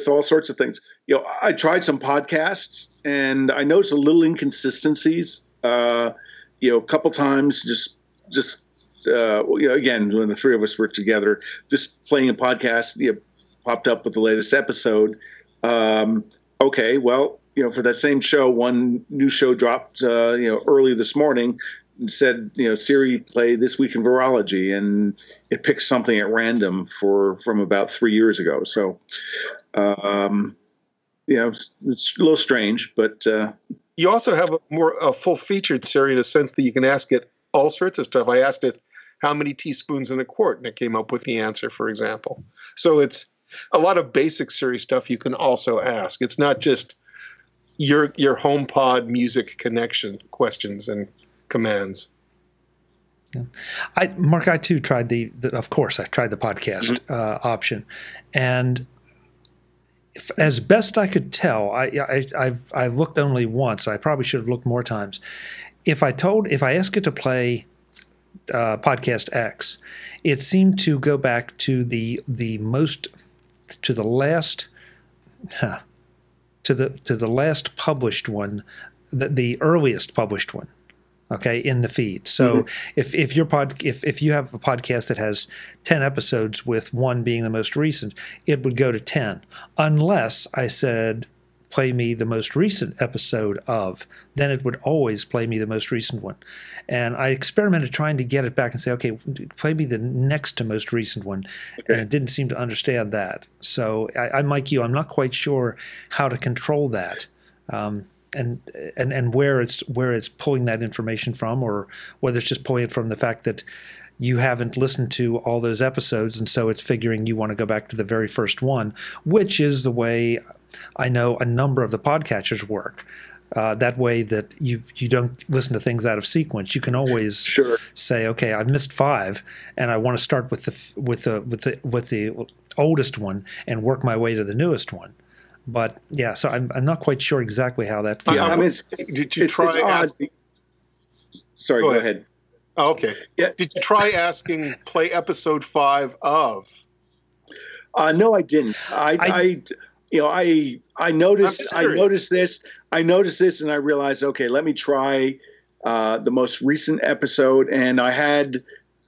all sorts of things. You know, I tried some podcasts, and I noticed a little inconsistencies. You know, a couple times, just you know, again, when the three of us were together, just playing a podcast, you know, popped up with the latest episode. Okay, well, you know, for that same show, one new show dropped, you know, early this morning and said, you know, Siri, play This Week in Virology, and it picked something at random from about 3 years ago. So, you know, it's a little strange, but you also have a full-featured Siri in a sense that you can ask it all sorts of stuff. I asked it how many teaspoons in a quart, and it came up with the answer, for example. So it's a lot of basic Siri stuff you can also ask. It's not just your HomePod music connection questions and commands. Yeah. Mark, I too tried of course, I tried the podcast option, and as best I could tell, I've looked only once. I probably should have looked more times. If I asked it to play podcast X, it seemed to go back to the last published one, the earliest published one. Okay, in the feed. So if you have a podcast that has 10 episodes with one being the most recent, it would go to 10, unless I said play me the most recent episode of, then it would always play me the most recent one. And I experimented trying to get it back and say, okay, play me the next to most recent one. Okay. And it didn't seem to understand that. So I'm like you, I'm not quite sure how to control that. And where it's pulling that information from, or whether it's just pulling it from the fact that you haven't listened to all those episodes, and so it's figuring you want to go back to the very first one, which is the way I know a number of the podcatchers work. That way that you don't listen to things out of sequence. You can always say, okay, I missed 5, and I want to start with the oldest one and work my way to the newest one. But yeah, so I'm not quite sure exactly how that. Yeah, I mean, did you try asking? Sorry, go ahead. Oh, okay. Yeah. Did you try asking play episode 5 of? No, I didn't. I noticed this, and I realized, okay, let me try the most recent episode, and I had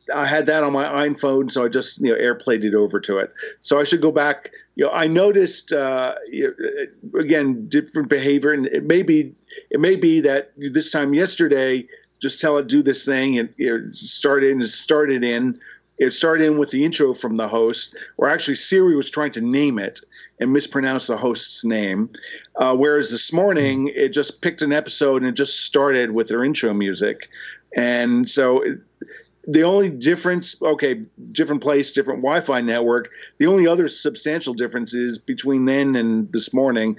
that on my iPhone, so I just AirPlayed it over to it. So I should go back. I noticed again different behavior, and it may be that this time yesterday, just tell it do this thing and start in with the intro from the host, or actually Siri was trying to name it and mispronounced the host's name. Whereas this morning it just picked an episode and it just started with their intro music, and so. The only difference, different place, different Wi-Fi network. The only other substantial difference is between then and this morning,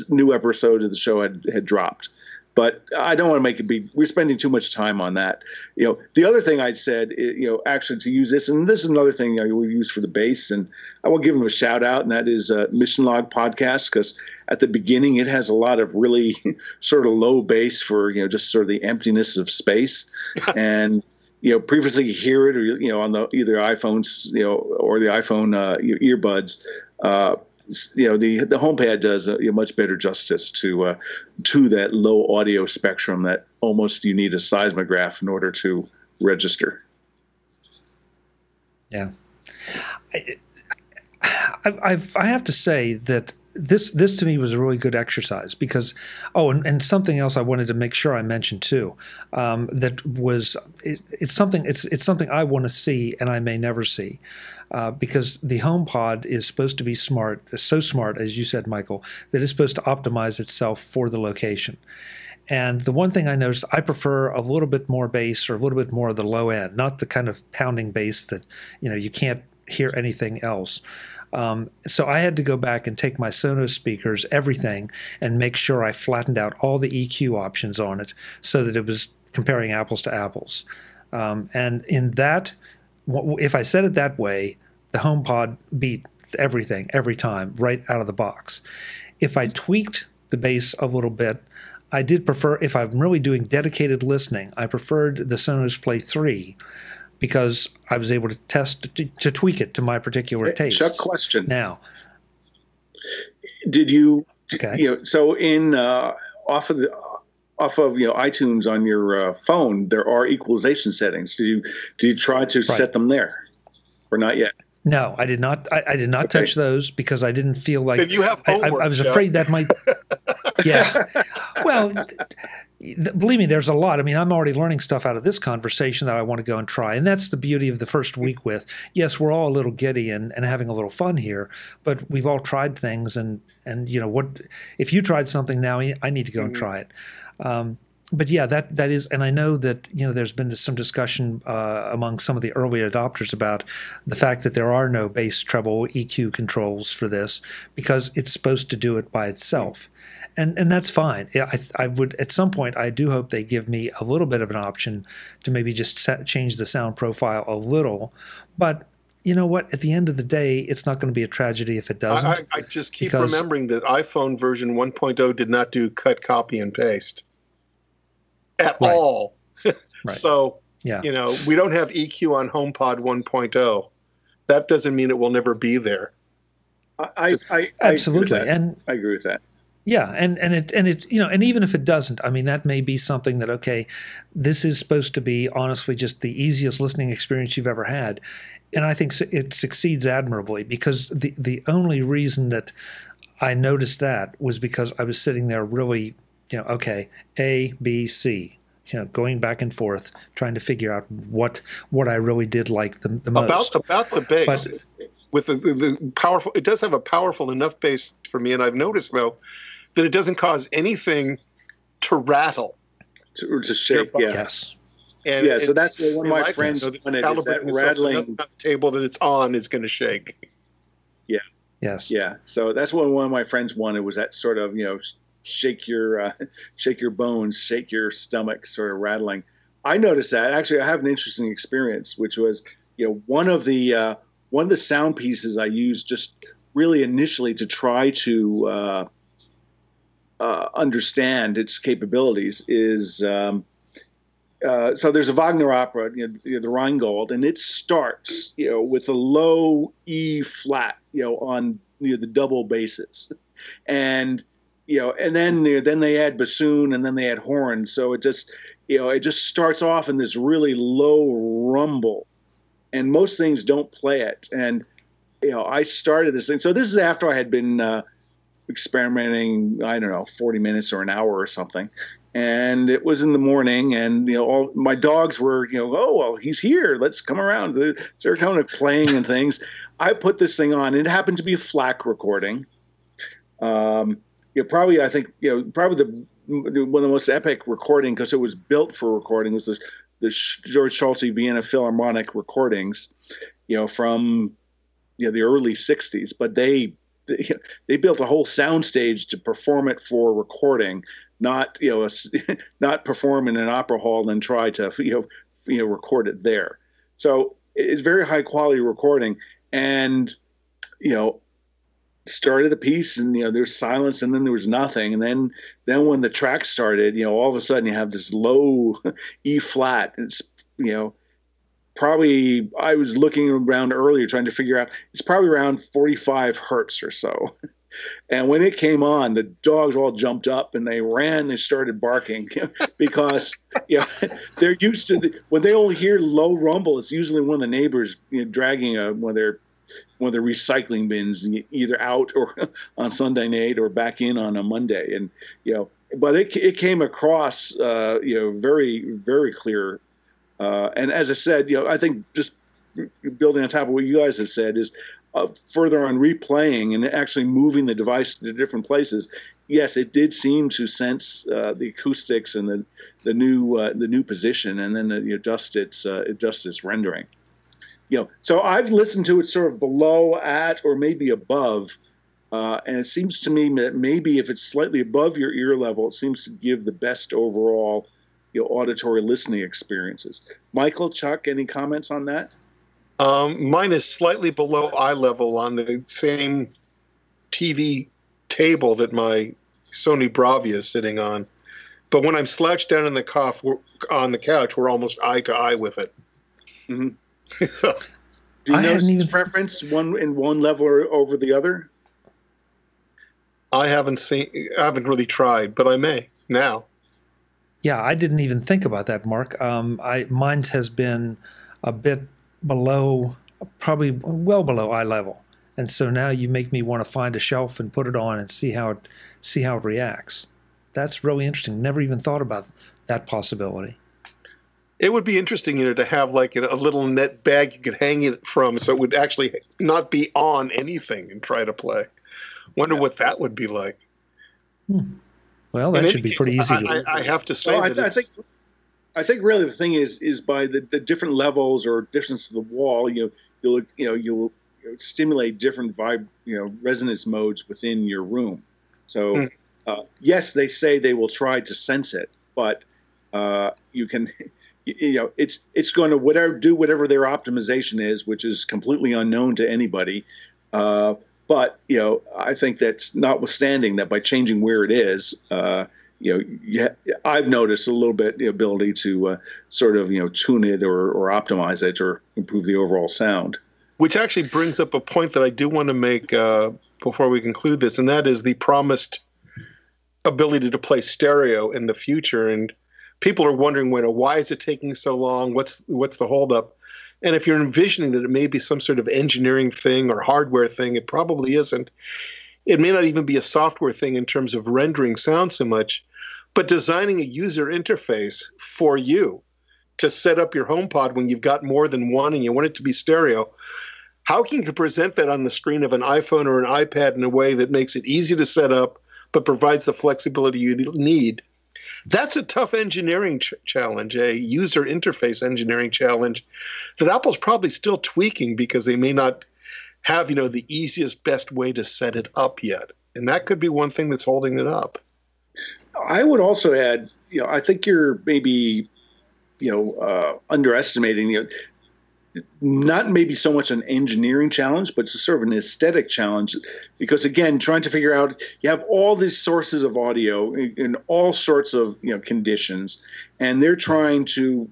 new episode of the show had dropped. But I don't want to make it big. We're spending too much time on that. The other thing I said, actually to use this, and this is another thing we use for the bass, and I will give them a shout out, and that is Mission Log Podcast, because at the beginning it has a lot of really sort of low bass for just sort of the emptiness of space, and. Previously you hear it, or on the either iPhones, or the iPhone earbuds. The HomePod does a much better justice to that low audio spectrum that almost you need a seismograph in order to register. Yeah, I have to say that this to me was a really good exercise because, and something else I wanted to make sure I mentioned too, that was it's something I want to see and I may never see, because the HomePod is supposed to be smart, so smart as you said, Michael, that it's supposed to optimize itself for the location. And the one thing I noticed, I prefer a little bit more bass or a little bit more of the low end, not the kind of pounding bass that you can't hear anything else. So I had to go back and take my Sonos speakers, everything, and make sure I flattened out all the EQ options on it so that it was comparing apples to apples. And in that, if I said it that way, the HomePod beat everything every time right out of the box. If I tweaked the bass a little bit, I did prefer, if I'm really doing dedicated listening, I preferred the Sonos Play 3 because I was able to to tweak it to my particular taste. Chuck, question. Now, did you, okay. So in off of iTunes on your phone, there are equalization settings. Did you try to set them there, or not yet? No, I did not. I did not touch those because I didn't feel like. Then you have homework, I was afraid that might. Yeah. Well, believe me, there's a lot. I mean, I'm already learning stuff out of this conversation that I want to go and try. And that's the beauty of the first week with, yes, we're all a little giddy and having a little fun here, but we've all tried things. And what, if you tried something now, I need to go and try it. But yeah, that is, and I know that, there's been some discussion among some of the early adopters about the fact that there are no bass treble EQ controls for this because it's supposed to do it by itself. And that's fine. I would, at some point, I do hope they give me a little bit of an option to maybe just change the sound profile a little. But you know what? At the end of the day, it's not going to be a tragedy if it doesn't. I just keep remembering that iPhone version 1.0 did not do cut, copy, and paste at all. Right. So, yeah. We don't have EQ on HomePod 1.0. That doesn't mean it will never be there. I absolutely, I agree with that. Yeah, and even if it doesn't, I mean, that may be something that, okay, this is supposed to be honestly just the easiest listening experience you've ever had, and I think it succeeds admirably because the only reason that I noticed that was because I was sitting there really, okay, A, B, C, going back and forth, trying to figure out what I really did like the most. About the bass, with the powerful, it does have a powerful enough bass for me, and I've noticed though that it doesn't cause anything to rattle, to shake. Yeah. Yes. And so that's what one of my friends wanted, is that rattling. The table that it's on is going to shake. Yeah. Yes. Yeah. So that's what one of my friends wanted, was that sort of shake your bones, shake your stomach, sort of rattling. I noticed that. Actually, I have an interesting experience, which was one of the sound pieces I used just really initially to try to understand its capabilities is so there's a Wagner opera, the Rheingold, and it starts with a low E flat on the double basses, and and then they add bassoon and then they add horn, so it just starts off in this really low rumble, and most things don't play it. And I started this thing, so this is after I had been experimenting, I don't know, 40 minutes or an hour or something. And it was in the morning, and all my dogs were, oh well, he's here, let's come around. So they're kind of playing and things. I put this thing on. It happened to be a FLAC recording. Probably, I think, probably one of the most epic recording, because it was built for recording, was the George Solti Vienna Philharmonic recordings, from the early '60s. But they built a whole soundstage to perform it for recording, not not perform in an opera hall and try to record it there. So it's very high quality recording, and started the piece, and there's silence, and then there was nothing, and then when the track started, all of a sudden you have this low E flat. It's probably, I was looking around earlier trying to figure out, it's probably around 45 hertz or so. And when it came on, the dogs all jumped up and they ran, they started barking because they're used to when they only hear low rumble, it's usually one of the neighbors dragging one of their one of the recycling bins, either out or on Sunday night or back in on a Monday. And but it came across very, very clear. And as I said, I think just building on top of what you guys have said is further on replaying and actually moving the device to different places. Yes, it did seem to sense the acoustics and the new position, and then adjust its rendering. So I've listened to it sort of below, at, or maybe above, and it seems to me that maybe if it's slightly above your ear level, it seems to give the best overall auditory listening experiences. Michael, Chuck, any comments on that? Mine is slightly below eye level on the same TV table that my Sony Bravia is sitting on. But when I'm slouched down on the couch, we're almost eye to eye with it. Mm-hmm. So, do you notice preference one level or over the other? I haven't really tried, but I may now. Yeah, I didn't even think about that, Mark. Mine has been a bit below, probably well below eye level, and so now you make me want to find a shelf and put it on and see how it reacts. That's really interesting. Never even thought about that possibility. It would be interesting, to have like a little net bag you could hang it from, so it would actually not be on anything and try to play. Wonder what that would be like. Well, that should be pretty easy. I have to say I think really the thing is by the different levels or distance to the wall, you'll stimulate different resonance modes within your room. So yes, they say they will try to sense it, but you can, it's going to do whatever their optimization is, which is completely unknown to anybody. But I think that's notwithstanding that by changing where it is, I've noticed a little bit the ability to sort of tune it or optimize it or improve the overall sound. Which actually brings up a point that I do want to make before we conclude this, and that is the promised ability to play stereo in the future. And people are wondering, why is it taking so long? What's the holdup? And if you're envisioning that it may be some sort of engineering thing or hardware thing, it probably isn't. It may not even be a software thing in terms of rendering sound so much, but designing a user interface for you to set up your HomePod when you've got more than one and you want it to be stereo. How can you present that on the screen of an iPhone or an iPad in a way that makes it easy to set up but provides the flexibility you need? That's a tough engineering challenge, a user interface engineering challenge that Apple's probably still tweaking because they may not have, the easiest, best way to set it up yet. And that could be one thing that's holding it up. I would also add, I think you're maybe, underestimating, not maybe so much an engineering challenge, but it's sort of an aesthetic challenge. Because again, trying to figure out, you have all these sources of audio in all sorts of conditions, and they're trying to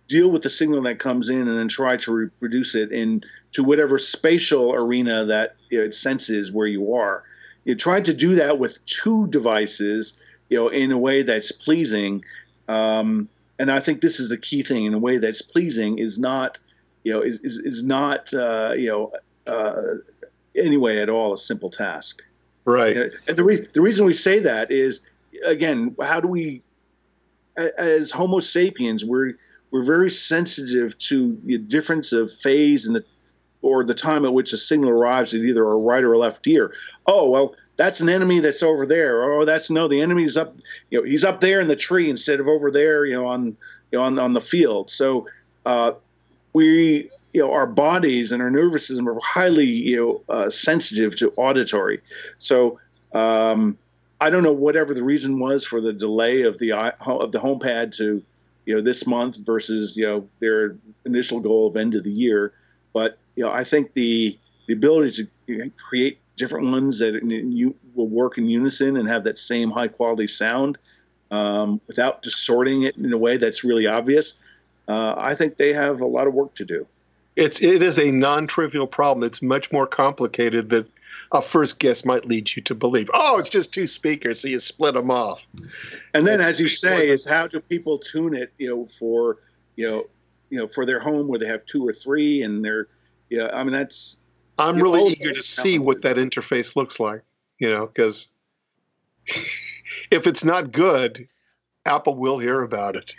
deal with the signal that comes in and then try to reproduce it into whatever spatial arena that it senses where you are. You try to do that with two devices, in a way that's pleasing. And I think this is the key thing. In a way that's pleasing is not, is not, anyway at all a simple task. Right. And the reason we say that is, again, how do we, as Homo sapiens, we're very sensitive to the difference of phase and the time at which a signal arrives at either a right or a left ear. Oh, well, that's an enemy that's over there. Oh, the enemy's up. He's up there in the tree instead of over there. On the field. So we, our bodies and our nervous system are highly, sensitive to auditory. So I don't know whatever the reason was for the delay of the HomePad to, this month versus their initial goal of end of the year, but I think the ability to create different ones that will work in unison and have that same high quality sound without distorting it in a way that's really obvious. I think they have a lot of work to do. It is a non-trivial problem. It's much more complicated than a first guess might lead you to believe. Oh, it's just two speakers, so you split them off. And then, as you say, is how do people tune it? For for their home where they have two or three, and they're I mean that's I'm really eager to see what that interface looks like, because if it's not good, Apple will hear about it.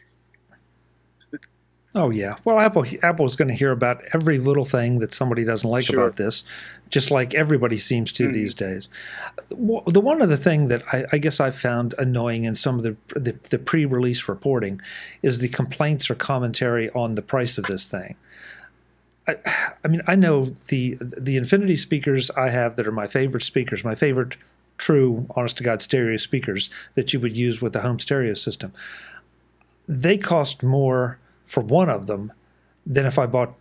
Oh yeah. Well, Apple is going to hear about every little thing that somebody doesn't like about this, just like everybody seems to these days. The one other thing that I guess I found annoying in some of the pre-release reporting is the complaints or commentary on the price of this thing. I mean, I know the Infinity speakers I have that are my favorite speakers, my favorite true, honest-to-God stereo speakers that you would use with the home stereo system. They cost more for one of them than if I bought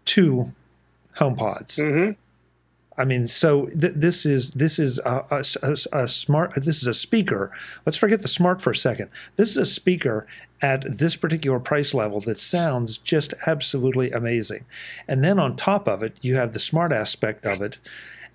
2 HomePods. Mm-hmm. I mean, so this is a smart. This is a speaker. Let's forget the smart for a second. This is a speaker at this particular price level that sounds just absolutely amazing. And then on top of it, you have the smart aspect of it.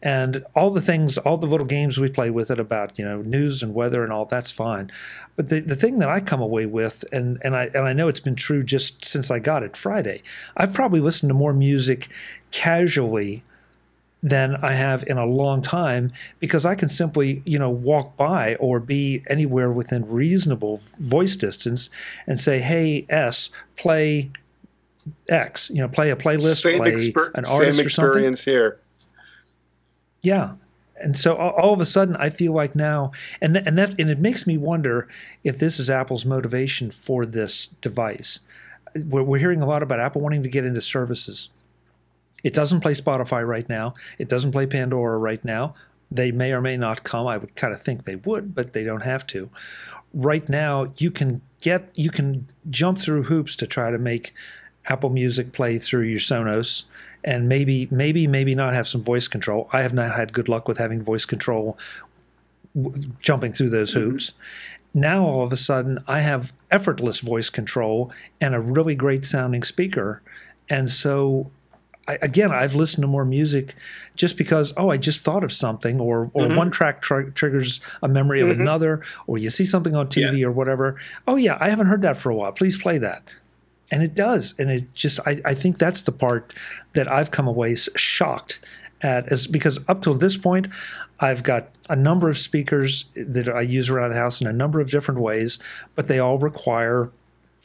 And all the things, all the little games we play with it about, news and weather and all, that's fine. But the thing that I come away with, and I know it's been true just since I got it Friday, I've probably listened to more music casually than I have in a long time because I can simply, walk by or be anywhere within reasonable voice distance and say, hey, S, play X, play a playlist, play an artist or something. Same experience here. Yeah. And so all of a sudden I feel like now, and it makes me wonder if this is Apple's motivation for this device. We're hearing a lot about Apple wanting to get into services. It doesn't play Spotify right now. It doesn't play Pandora right now. They may or may not come. I would kind of think they would, but they don't have to. Right now, you can jump through hoops to try to make Apple Music play through your Sonos, and maybe not have some voice control. I have not had good luck with having voice control jumping through those hoops. Now all of a sudden I have effortless voice control and a really great sounding speaker. And so I've listened to more music just because, I just thought of something, or one track triggers a memory of another, or you see something on TV or whatever. Oh yeah, I haven't heard that for a while. Please play that. And it does. And it just, I think that's the part that I've come away shocked at, because up till this point, I've got a number of speakers that I use around the house in a number of different ways, but they all require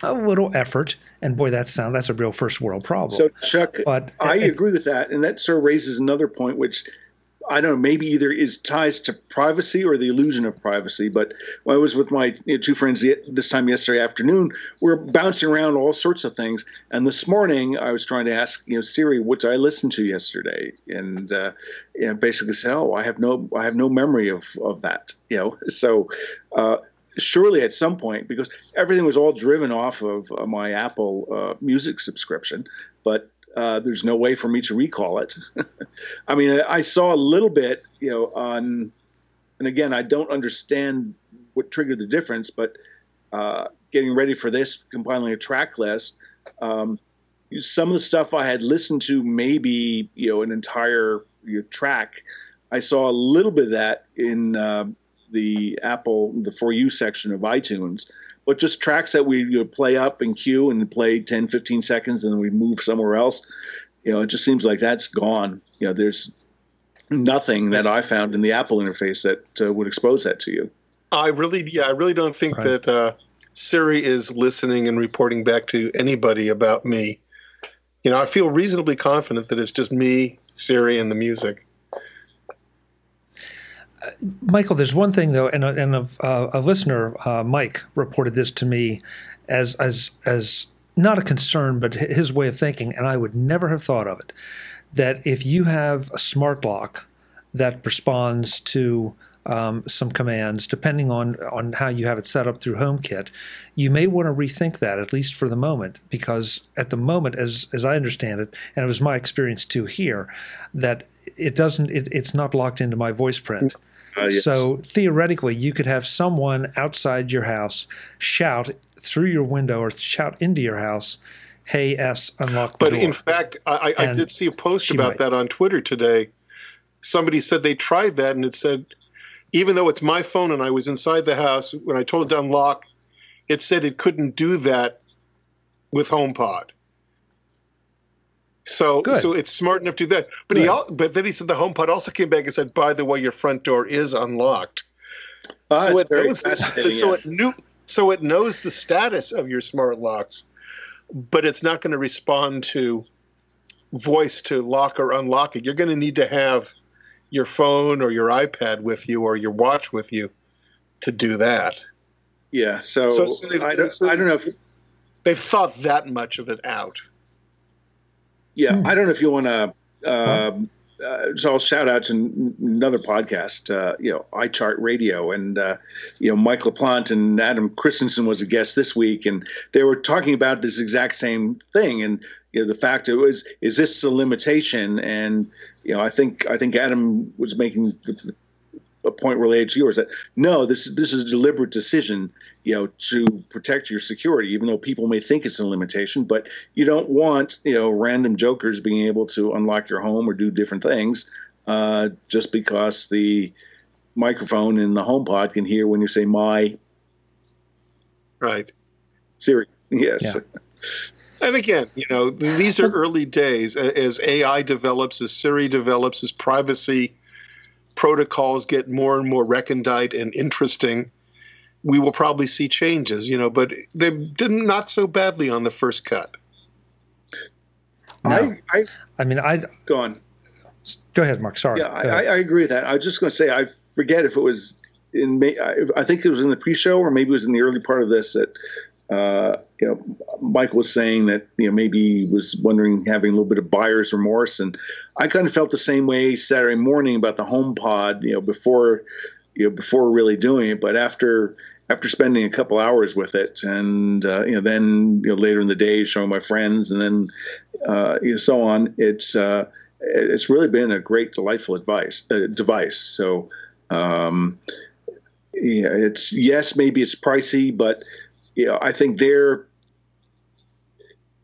a little effort. And boy, that's a real first world problem. So Chuck, I agree with that. And that sort of raises another point, which I don't know, maybe either ties to privacy or the illusion of privacy. But when I was with my 2 friends this time yesterday afternoon, we were bouncing around all sorts of things. And this morning I was trying to ask, Siri, what did I listen to yesterday? And basically said, I have no memory of that. So surely at some point, because everything was all driven off of my Apple Music subscription, but there's no way for me to recall it. I mean, I saw a little bit, and again, I don't understand what triggered the difference, but getting ready for this, compiling a track list, some of the stuff I had listened to, maybe, an entire track, I saw a little bit of that in the For You section of iTunes. But just tracks that we play up and queue and play 10, 15 seconds and then we move somewhere else. It just seems like that's gone. There's nothing that I found in the Apple interface that would expose that to you. I really don't think that Siri is listening and reporting back to anybody about me. I feel reasonably confident that it's just me, Siri, and the music. Michael, there's one thing though, and a listener, Mike, reported this to me as not a concern, but his way of thinking, and I would never have thought of it. That if you have a smart lock that responds to some commands, depending on how you have it set up through HomeKit, you may want to rethink that, at least for the moment, because at the moment, as I understand it, and it was my experience too here, that it's not locked into my voice print. Yes. So theoretically, you could have someone outside your house shout through your window or shout into your house, "Hey, S, unlock the door." But in fact, I did see a post about that on Twitter today. Somebody said they tried that, and it said, even though it's my phone and I was inside the house, when I told it to unlock, it said it couldn't do that with HomePod. So Good. so it's smart enough to do that. But then he said the HomePod also came back and said, by the way, your front door is unlocked. So it knows the status of your smart locks, but it's not going to respond to voice to lock or unlock it. You're going to need to have your phone or your iPad with you or your watch with you to do that. Yeah. So I don't know if they've thought that much of it out. Yeah, I don't know if you want to. So I'll shout out to another podcast, iChart Radio, and Mike LaPlante and Adam Christensen was a guest this week, and they were talking about this exact same thing, and the fact is this the limitation? And I think Adam was making a point related to yours that no, this is a deliberate decision, to protect your security, even though people may think it's a limitation, but you don't want, random jokers being able to unlock your home or do different things, just because the microphone in the HomePod can hear when you say my Siri. Yes. Yeah. And again, these are early days. As AI develops, as Siri develops, as privacy protocols get more and more recondite and interesting, we will probably see changes, but they did not so badly on the first cut. No. Go on. Go ahead, Mark. Sorry. Yeah, I agree with that. I was just going to say, I forget if it was I think it was in the pre-show or maybe it was in the early part of this that, Mike was saying that, maybe he was wondering, having a little bit of buyer's remorse. And I kind of felt the same way Saturday morning about the HomePod, before really doing it. But after spending a couple hours with it and, then, later in the day showing my friends and then, so on, it's really been a great, delightful device. So, maybe it's pricey, but, I think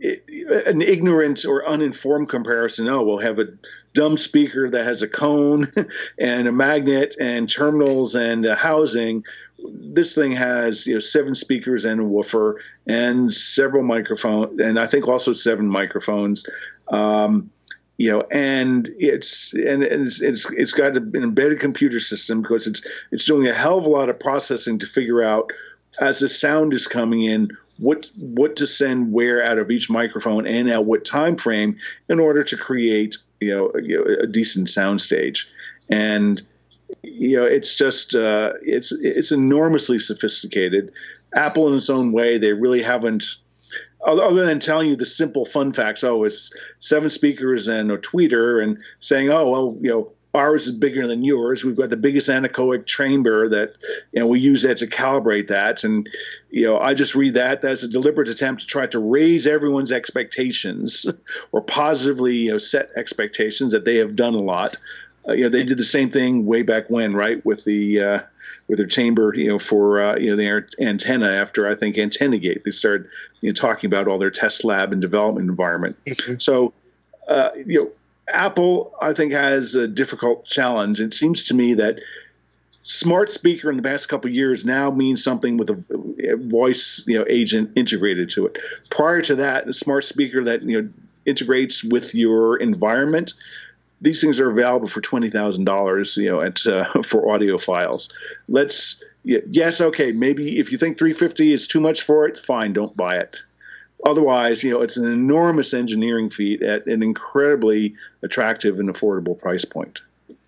an ignorant or uninformed comparison. Oh, we'll have a dumb speaker that has a cone and a magnet and terminals and housing. This thing has 7 speakers and a woofer and several microphones, and I think also 7 microphones. And it's got an embedded computer system because it's doing a hell of a lot of processing to figure out, as the sound is coming in, what to send where out of each microphone and at what time frame in order to create a decent sound stage. And it's just it's enormously sophisticated. Apple, in its own way, they really haven't, other than telling you the simple fun facts. Oh, it's 7 speakers and a tweeter, and saying, oh well, ours is bigger than yours. We've got the biggest anechoic chamber that, we use that to calibrate that. And, I just read that as a deliberate attempt to try to raise everyone's expectations or positively, set expectations that they have done a lot. They did the same thing way back when, right, with the with their chamber, for their antenna. After I think AntennaGate, they started talking about all their test lab and development environment. Mm-hmm. So, Apple, I think, has a difficult challenge. It seems to me that smart speaker in the past couple of years now means something with a voice, agent integrated to it. Prior to that, a smart speaker that integrates with your environment. These things are available for $20,000, for audio files. Okay, maybe if you think $350 is too much for it, fine, don't buy it. Otherwise, it's an enormous engineering feat at an incredibly attractive and affordable price point.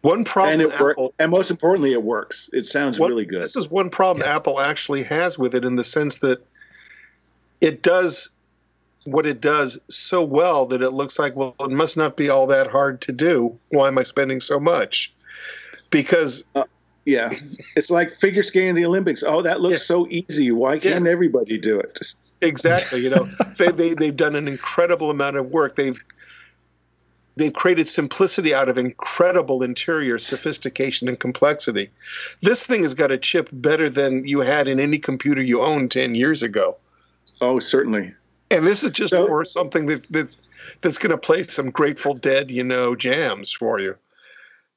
One problem, and most importantly, it works. It sounds really good. This is one problem Apple actually has with it, in the sense that it does what it does so well that it looks like, well, it must not be all that hard to do. Why am I spending so much? Because it's like figure skating the Olympics. Oh, that looks so easy. Why can't everybody do it? Exactly. They've done an incredible amount of work. They've created simplicity out of incredible interior sophistication and complexity. This thing has got a chip better than you had in any computer you owned 10 years ago. Oh, certainly. And this is just for something that's going to play some Grateful Dead, jams for you.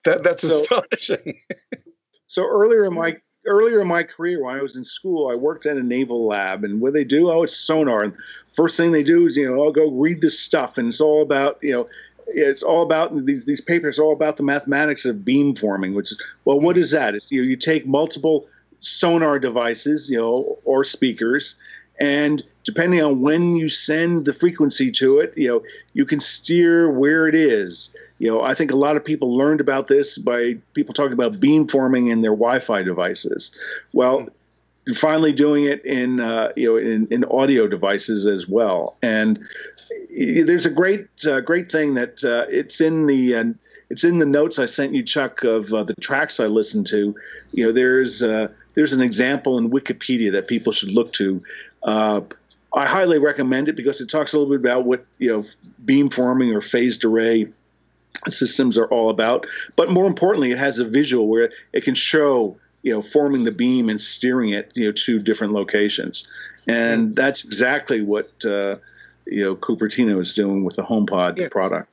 That's astonishing. So earlier in my earlier in my career, when I was in school, I worked at a naval lab, and what they do, oh, it's sonar. And first thing they do is, I'll go read this stuff, and it's all about, it's all about these papers are all about the mathematics of beamforming, which is, well, what is that? It's, you take multiple sonar devices, or speakers, and depending on when you send the frequency to it, you can steer where it is. I think a lot of people learned about this by people talking about beamforming in their Wi-Fi devices. Well, you're finally doing it in in audio devices as well. And there's a great thing that it's in the notes I sent you, Chuck, of the tracks I listened to. There's an example in Wikipedia that people should look to. I highly recommend it because it talks a little bit about what beamforming or phased array systems are all about. But more importantly, it has a visual where it can show forming the beam and steering it to different locations, and that's exactly what Cupertino is doing with the HomePod product.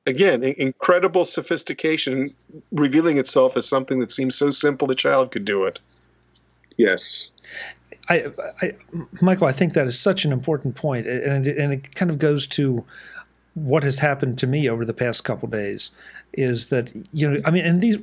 Again, incredible sophistication revealing itself as something that seems so simple a child could do it. Yes. Michael, I think that is such an important point, and it kind of goes to what has happened to me over the past couple of days. Is that,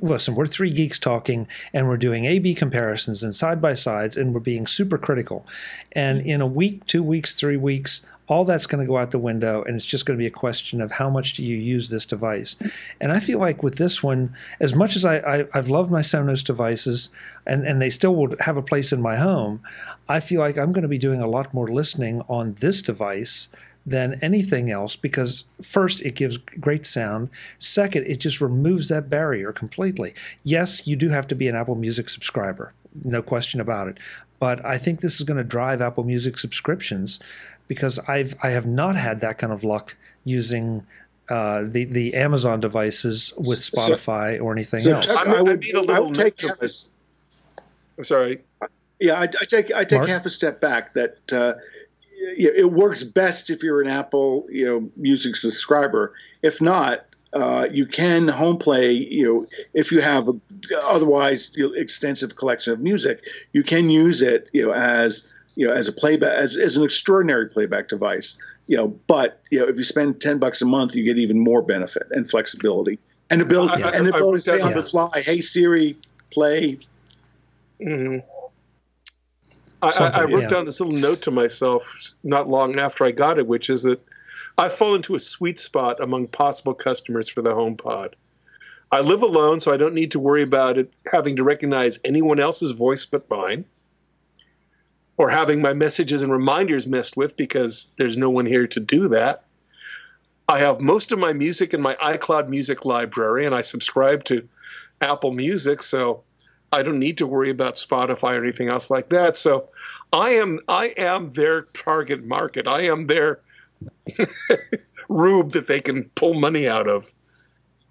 listen, we're three geeks talking, and we're doing A/B comparisons and side-by-sides, and we're being super critical. And in a week, 2 weeks, 3 weeks, all that's going to go out the window, and it's just going to be a question of how much do you use this device. And I feel like with this one, as much as I've loved my Sonos devices, and they still will have a place in my home, I feel like I'm going to be doing a lot more listening on this device than anything else, because first, it gives great sound. Second, it just removes that barrier completely. Yes, you do have to be an Apple Music subscriber, no question about it. But I think this is going to drive Apple Music subscriptions, because I have not had that kind of luck using the Amazon devices with Spotify or anything else. I would take half a, I'm sorry. Yeah, I take Mark? half a step back. That it works best if you're an Apple Music subscriber. If not, you can home play. If you have otherwise extensive collection of music, you can use it as a playback, as an extraordinary playback device. But if you spend $10 a month, you get even more benefit and flexibility and ability to say on the fly, "Hey Siri, play." Mm-hmm. I wrote down this little note to myself not long after I got it, which is that I fall into a sweet spot among possible customers for the HomePod. I live alone, so I don't need to worry about it having to recognize anyone else's voice but mine, or having my messages and reminders messed with, because there's no one here to do that. I have most of my music in my iCloud music library, and I subscribe to Apple Music, so I don't need to worry about Spotify or anything else like that. So I am their target market. I am their rube that they can pull money out of.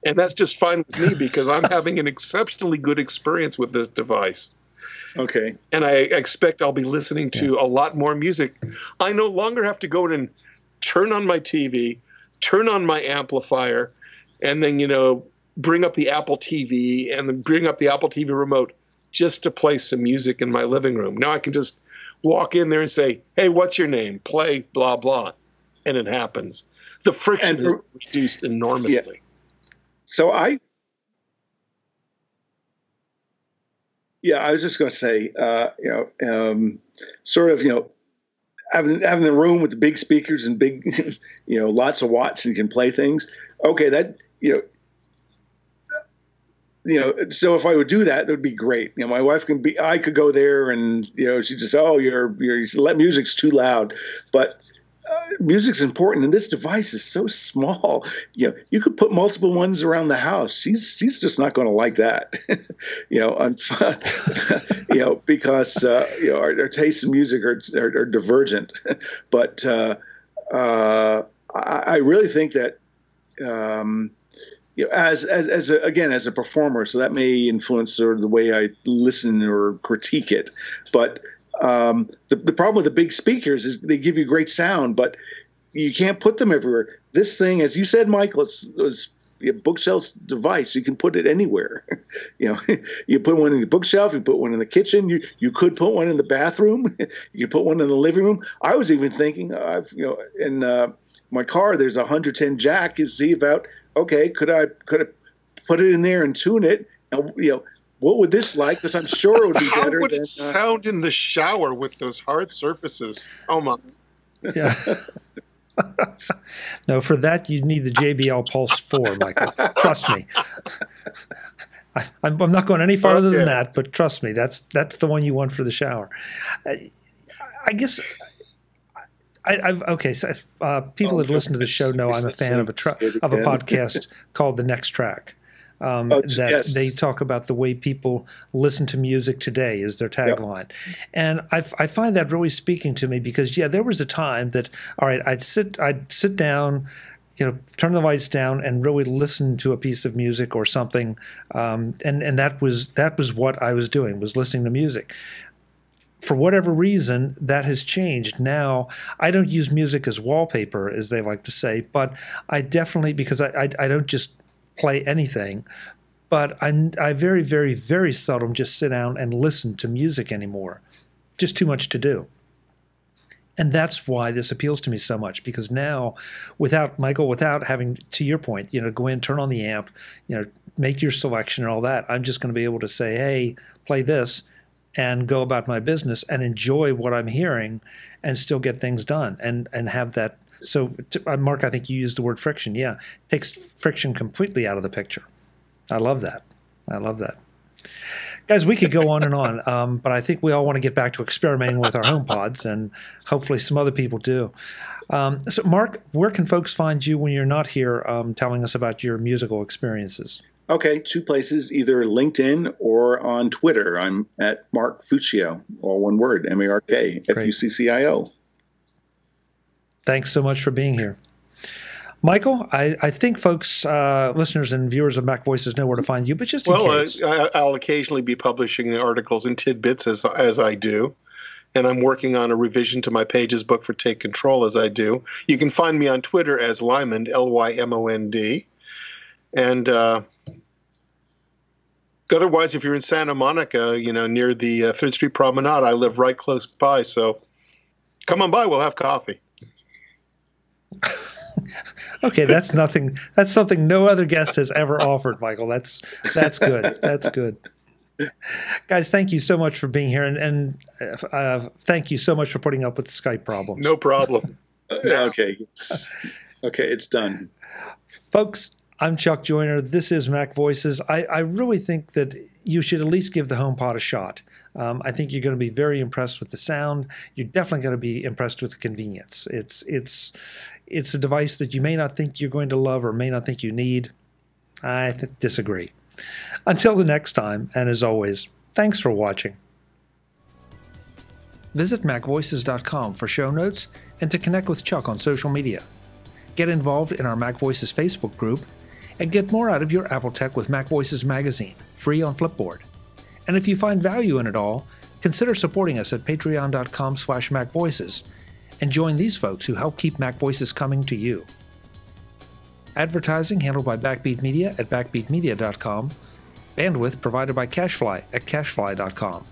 And that's just fine with me, because I'm having an exceptionally good experience with this device. Okay. And I expect I'll be listening to a lot more music. I no longer have to go in and turn on my TV, turn on my amplifier, and then, bring up the Apple TV and then bring up the Apple TV remote just to play some music in my living room. Now I can just walk in there and say, "Hey, what's your name? Play blah, blah." And it happens. The friction is reduced enormously. Yeah. So I was just going to say, having the room with the big speakers and big, lots of watts, and you can play things. Okay, that, so if I would do that, that would be great. My wife I could go there and, she just, your music's too loud. But music's important, and this device is so small. You could put multiple ones around the house. She's just not going to like that, because our tastes in music are divergent. But I really think that as a performer, so that may influence sort of the way I listen or critique it. But the problem with the big speakers is they give you great sound, but you can't put them everywhere. This thing, as you said, Michael, was bookshelf device. You can put it anywhere. You put one in the bookshelf, you put one in the kitchen, you could put one in the bathroom, you put one in the living room. I was even thinking, in my car, there's a 110 jack. You see about, okay, could I put it in there and tune it? And, what would this like? Because I'm sure it would be better. How would it sound in the shower with those hard surfaces? Oh my! Yeah. No, for that you need the JBL Pulse 4, Michael. Trust me. I'm not going any farther than that, but trust me, that's the one you want for the shower. I guess. So people that listen to the show know I'm a fan of a podcast called The Next Track. They talk about the way people listen to music today is their tagline. Yep. And I find that really speaking to me because, there was a time that, all right, I'd sit down, turn the lights down and really listen to a piece of music or something. And that was what I was doing, was listening to music. For whatever reason, that has changed. Now, I don't use music as wallpaper, as they like to say, but I definitely, because I don't just play anything, but I very, very, very seldom just sit down and listen to music anymore. Just too much to do. And that's why this appeals to me so much, because now, without having, to your point, go in, turn on the amp, make your selection and all that, I'm just going to be able to say, hey, play this, and go about my business and enjoy what I'm hearing and still get things done and have that. So, Mark, I think you used the word friction. Yeah, takes friction completely out of the picture. I love that. Guys, we could go on and on, but I think we all want to get back to experimenting with our HomePods, and hopefully some other people do. So, Mark, where can folks find you when you're not here telling us about your musical experiences? Okay, 2 places, either LinkedIn or on Twitter. I'm at Mark Fuccio, all one word, M-A-R-K, F-U-C-C-I-O. Thanks so much for being here. Michael, I think folks, listeners and viewers of MacVoices know where to find you, but just in case. I'll occasionally be publishing articles and tidbits as I do, and I'm working on a revision to my Pages book for Take Control as I do. You can find me on Twitter as Lymond, L-Y-M-O-N-D, and otherwise, if you're in Santa Monica, near the 3rd Street Promenade, I live right close by, so come on by, we'll have coffee. Okay, that's nothing. That's something no other guest has ever offered, Michael. That's good. That's good. Guys, thank you so much for being here, and thank you so much for putting up with the Skype problems. No problem. Okay, it's done. Folks, I'm Chuck Joyner. This is MacVoices. I really think that you should at least give the HomePod a shot. I think you're going to be very impressed with the sound. You're definitely going to be impressed with the convenience. It's a device that you may not think you're going to love or may not think you need. I disagree. Until the next time, and as always, thanks for watching. Visit MacVoices.com for show notes and to connect with Chuck on social media. Get involved in our MacVoices Facebook group and get more out of your Apple Tech with MacVoices magazine, free on Flipboard. And if you find value in it all, consider supporting us at patreon.com/MacVoices and join these folks who help keep MacVoices coming to you. Advertising handled by Backbeat Media at backbeatmedia.com. Bandwidth provided by CashFly at cashfly.com.